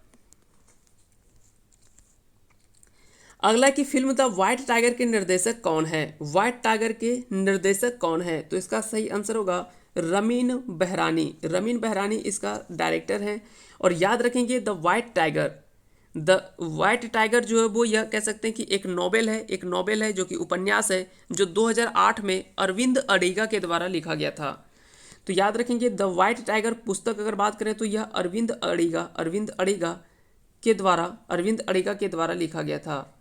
Speaker 1: अगला की फिल्म द व्हाइट टाइगर के निर्देशक कौन है। व्हाइट टाइगर के निर्देशक कौन है, तो इसका सही आंसर होगा रमीन बहरानी। रमीन बहरानी इसका डायरेक्टर है। और याद रखेंगे द वाइट टाइगर जो है वो यह कह सकते हैं कि एक नॉवेल है जो कि उपन्यास है, जो 2008 में अरविंद अडिगा के द्वारा लिखा गया था। तो याद रखेंगे, द वाइट टाइगर पुस्तक अगर बात करें तो यह अरविंद अडिगा के द्वारा लिखा गया था।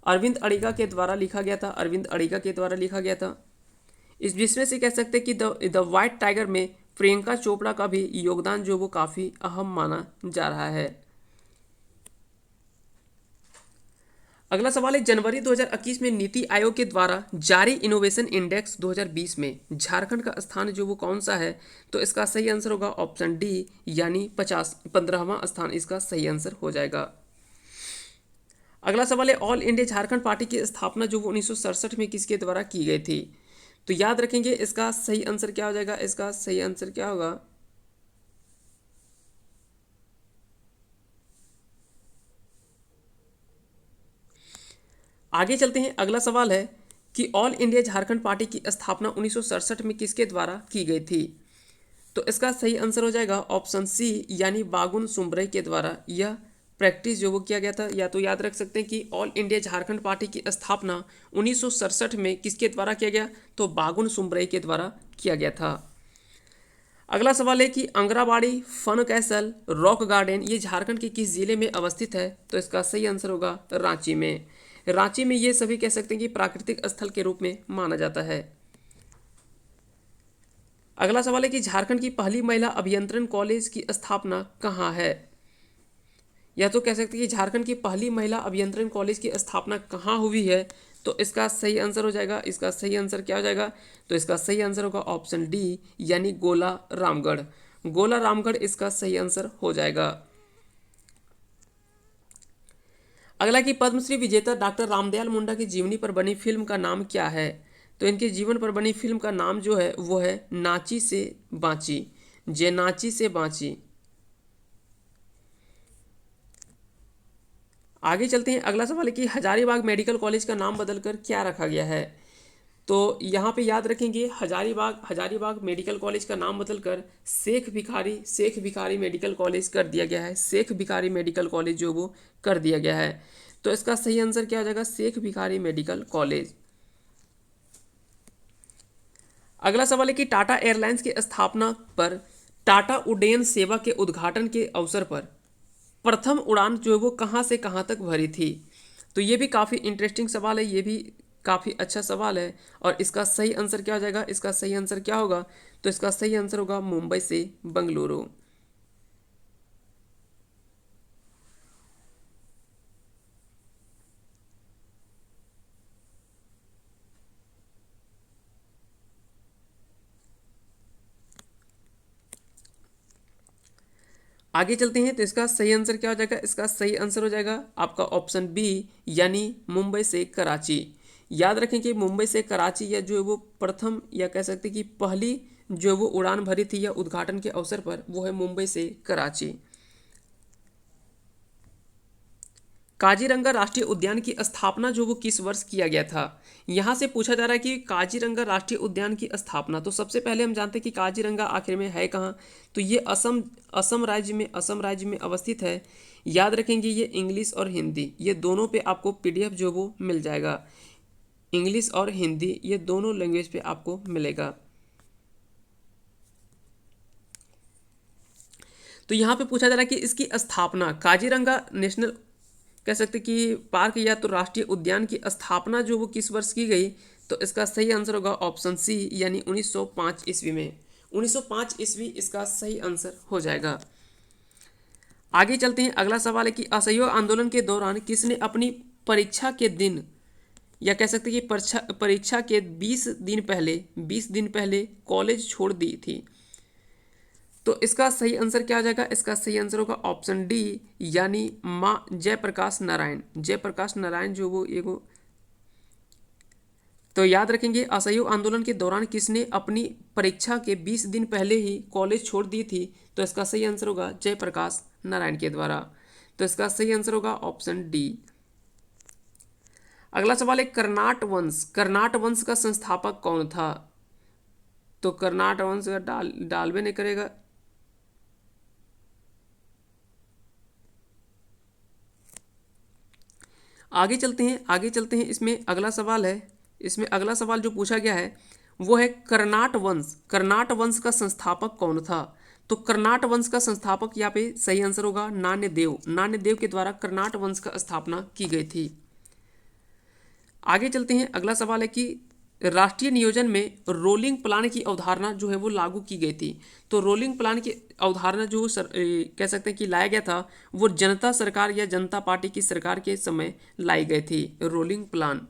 Speaker 1: अरविंद अडिगा के द्वारा लिखा गया था। इस जिसमें से कह सकते हैं कि द वाइट टाइगर में प्रियंका चोपड़ा का भी योगदान जो वो काफ़ी अहम माना जा रहा है। अगला सवाल है, जनवरी 2021 में नीति आयोग के द्वारा जारी इनोवेशन इंडेक्स 2020 में झारखंड का स्थान जो वो कौन सा है, तो इसका सही आंसर होगा ऑप्शन डी, यानी 15वां स्थान इसका सही आंसर हो जाएगा। अगला सवाल है, ऑल इंडिया झारखंड पार्टी की स्थापना जो वो 1967 में किसके द्वारा की गई थी। तो याद रखेंगे, इसका सही आंसर क्या हो जाएगा। इसका सही आंसर क्या होगा, आगे चलते हैं। अगला सवाल है कि ऑल इंडिया झारखंड पार्टी की स्थापना 1967 में किसके द्वारा की गई थी। तो इसका सही आंसर हो जाएगा ऑप्शन सी, यानी बागुन सुम्बरई के द्वारा यह प्रैक्टिस जो वो किया गया था। या तो याद रख सकते हैं कि ऑल इंडिया झारखंड पार्टी की स्थापना 1967 में किसके द्वारा किया गया, तो बागुन सुम्बरई के द्वारा किया गया था। अगला सवाल है कि अंगराबाड़ी, फन कैसल, रॉक गार्डन ये झारखंड के किस जिले में अवस्थित है, तो इसका सही आंसर होगा रांची में। रांची में ये सभी कह सकते हैं कि प्राकृतिक स्थल के रूप में माना जाता है। अगला सवाल है कि झारखंड की पहली महिला अभियंत्रण कॉलेज की स्थापना कहाँ है। या तो कह सकते हैं कि झारखंड की पहली महिला अभियंत्रण कॉलेज की स्थापना कहाँ हुई है, तो इसका सही आंसर हो जाएगा। इसका सही आंसर क्या हो जाएगा, तो इसका सही आंसर होगा ऑप्शन डी, यानी गोला रामगढ़। गोला रामगढ़ इसका सही आंसर हो जाएगा। अगला कि पद्मश्री विजेता डॉक्टर रामदयाल मुंडा की जीवनी पर बनी फिल्म का नाम क्या है। तो इनके जीवन पर बनी फिल्म का नाम जो है वो है नाची से बाँची। जे नाची से बाँची। आगे चलते हैं, अगला सवाल है कि हजारीबाग मेडिकल कॉलेज का नाम बदलकर क्या रखा गया है। तो यहाँ पे याद रखेंगे, हजारीबाग मेडिकल कॉलेज का नाम बदलकर शेख भिखारी मेडिकल कॉलेज कर दिया गया है। शेख भिखारी मेडिकल कॉलेज जो वो कर दिया गया है। तो इसका सही आंसर क्या हो जाएगा, शेख भिखारी मेडिकल कॉलेज। अगला सवाल है कि टाटा एयरलाइंस की स्थापना पर टाटा उड्डयन सेवा के उद्घाटन के अवसर पर प्रथम उड़ान जो है वो कहाँ से कहाँ तक भरी थी। तो ये भी काफ़ी इंटरेस्टिंग सवाल है, ये भी काफ़ी अच्छा सवाल है। और इसका सही आंसर क्या हो जाएगा, इसका सही आंसर क्या होगा, तो इसका सही आंसर होगा मुंबई से बंगलुरु। आगे चलते हैं, तो इसका सही आंसर क्या हो जाएगा। इसका सही आंसर हो जाएगा आपका ऑप्शन बी, यानी मुंबई से कराची। याद रखें कि मुंबई से कराची या जो है वो प्रथम या कह सकते हैं कि पहली जो वो उड़ान भरी थी या उद्घाटन के अवसर पर, वो है मुंबई से कराची। काजीरंगा राष्ट्रीय उद्यान की स्थापना जो वो किस वर्ष किया गया था। यहाँ से पूछा जा रहा है कि काजीरंगा राष्ट्रीय उद्यान की स्थापना, तो सबसे पहले हम जानते हैं कि काजीरंगा आखिर में है कहाँ। तो ये असम राज्य में अवस्थित है। याद रखेंगे ये इंग्लिश और हिंदी ये दोनों पे आपको पीडीएफ जो वो मिल जाएगा। इंग्लिश और हिंदी ये दोनों लैंग्वेज पे आपको मिलेगा। तो यहाँ पे पूछा जा रहा है कि इसकी स्थापना काजीरंगा नेशनल कह सकते कि पार्क या तो राष्ट्रीय उद्यान की स्थापना जो वो किस वर्ष की गई। तो इसका सही आंसर होगा ऑप्शन सी यानी 1905 ईस्वी में। 1905 ईस्वी इसका सही आंसर हो जाएगा। आगे चलते हैं। अगला सवाल है कि असहयोग आंदोलन के दौरान किसने अपनी परीक्षा के दिन या कह सकते हैं कि परीक्षा के 20 दिन पहले कॉलेज छोड़ दी थी। तो इसका सही आंसर क्या आ जाएगा। इसका सही आंसर होगा ऑप्शन डी यानी माँ जयप्रकाश नारायण जो वो एगो। तो याद रखेंगे असहयोग आंदोलन के दौरान किसने अपनी परीक्षा के 20 दिन पहले ही कॉलेज छोड़ दी थी। तो इसका सही आंसर होगा जयप्रकाश नारायण के द्वारा। तो इसका सही आंसर होगा ऑप्शन डी। अगला सवाल है कर्नाट वंश का संस्थापक कौन था। तो कर्नाट वंश का डालबे नहीं करेगा। आगे चलते हैं। इसमें अगला सवाल जो पूछा गया है वो है कर्नाट वंश का संस्थापक कौन था। तो कर्नाट वंश का संस्थापक यहाँ पे सही आंसर होगा नान्यदेव के द्वारा कर्नाट वंश का स्थापना की गई थी। आगे चलते हैं। अगला सवाल है कि राष्ट्रीय नियोजन में रोलिंग प्लान की अवधारणा जो है वो लागू की गई थी। तो रोलिंग प्लान की अवधारणा जो कह सकते हैं कि लाया गया था वो जनता सरकार या जनता पार्टी की सरकार के समय लाई गई थी रोलिंग प्लान।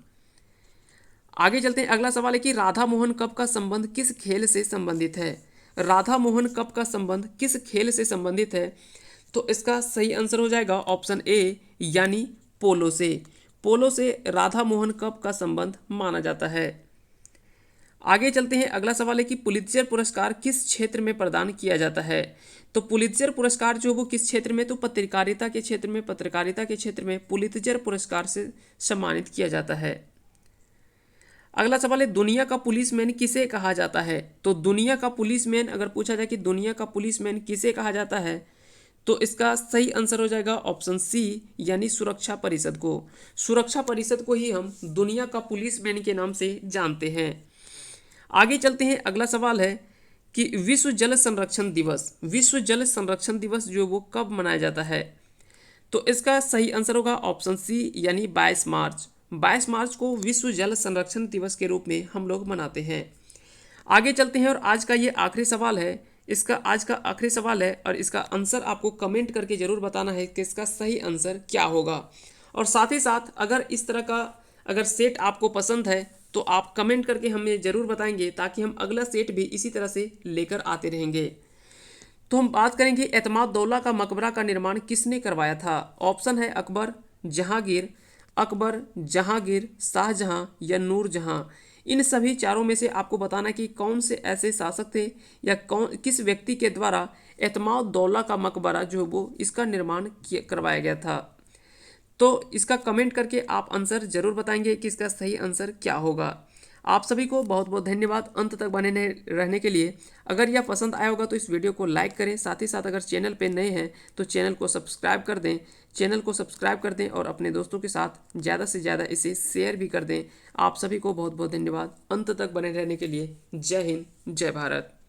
Speaker 1: आगे चलते हैं। अगला सवाल है कि राधा मोहन कप का संबंध किस खेल से संबंधित है। राधा मोहन कप का संबंध किस खेल से संबंधित है। तो इसका सही आंसर हो जाएगा ऑप्शन ए यानी पोलो से राधा मोहन कप का संबंध माना जाता है। आगे चलते हैं। अगला सवाल है कि पुलित्जर पुरस्कार किस क्षेत्र में प्रदान किया जाता है। तो पुलित्जर पुरस्कार जो वो किस क्षेत्र में। तो पत्रकारिता के क्षेत्र में पुलित्जर पुरस्कार से सम्मानित किया जाता है। अगला सवाल है दुनिया का पुलिसमैन किसे कहा जाता है। तो दुनिया का पुलिसमैन अगर पूछा जाए कि दुनिया का पुलिसमैन किसे कहा जाता है तो इसका सही आंसर हो जाएगा ऑप्शन सी यानी सुरक्षा परिषद को ही हम दुनिया का पुलिसमैन के नाम से जानते हैं। आगे चलते हैं। अगला सवाल है कि विश्व जल संरक्षण दिवस जो वो कब मनाया जाता है। तो इसका सही आंसर होगा ऑप्शन सी यानी 22 मार्च को विश्व जल संरक्षण दिवस के रूप में हम लोग मनाते हैं। आगे चलते हैं और आज का आखिरी सवाल है और इसका आंसर आपको कमेंट करके जरूर बताना है कि इसका सही आंसर क्या होगा। और साथ ही साथ अगर इस तरह का अगर सेट आपको पसंद है तो आप कमेंट करके हमें ज़रूर बताएंगे ताकि हम अगला सेट भी इसी तरह से लेकर आते रहेंगे। तो हम बात करेंगे एतमादुद्दौला का मकबरा का निर्माण किसने करवाया था। ऑप्शन है अकबर, जहांगीर, शाहजहां या नूरजहां। इन सभी चारों में से आपको बताना कि कौन से ऐसे शासक थे या किस व्यक्ति के द्वारा एतमादुद्दौला का मकबरा जो वो इसका निर्माण करवाया गया था। तो इसका कमेंट करके आप आंसर जरूर बताएंगे कि इसका सही आंसर क्या होगा। आप सभी को बहुत बहुत धन्यवाद अंत तक बने रहने के लिए। अगर यह पसंद आया होगा तो इस वीडियो को लाइक करें। साथ ही साथ अगर चैनल पे नए हैं तो चैनल को सब्सक्राइब कर दें और अपने दोस्तों के साथ ज़्यादा से ज़्यादा इसे शेयर भी कर दें। आप सभी को बहुत बहुत धन्यवाद अंत तक बने रहने के लिए। जय हिंद, जय भारत।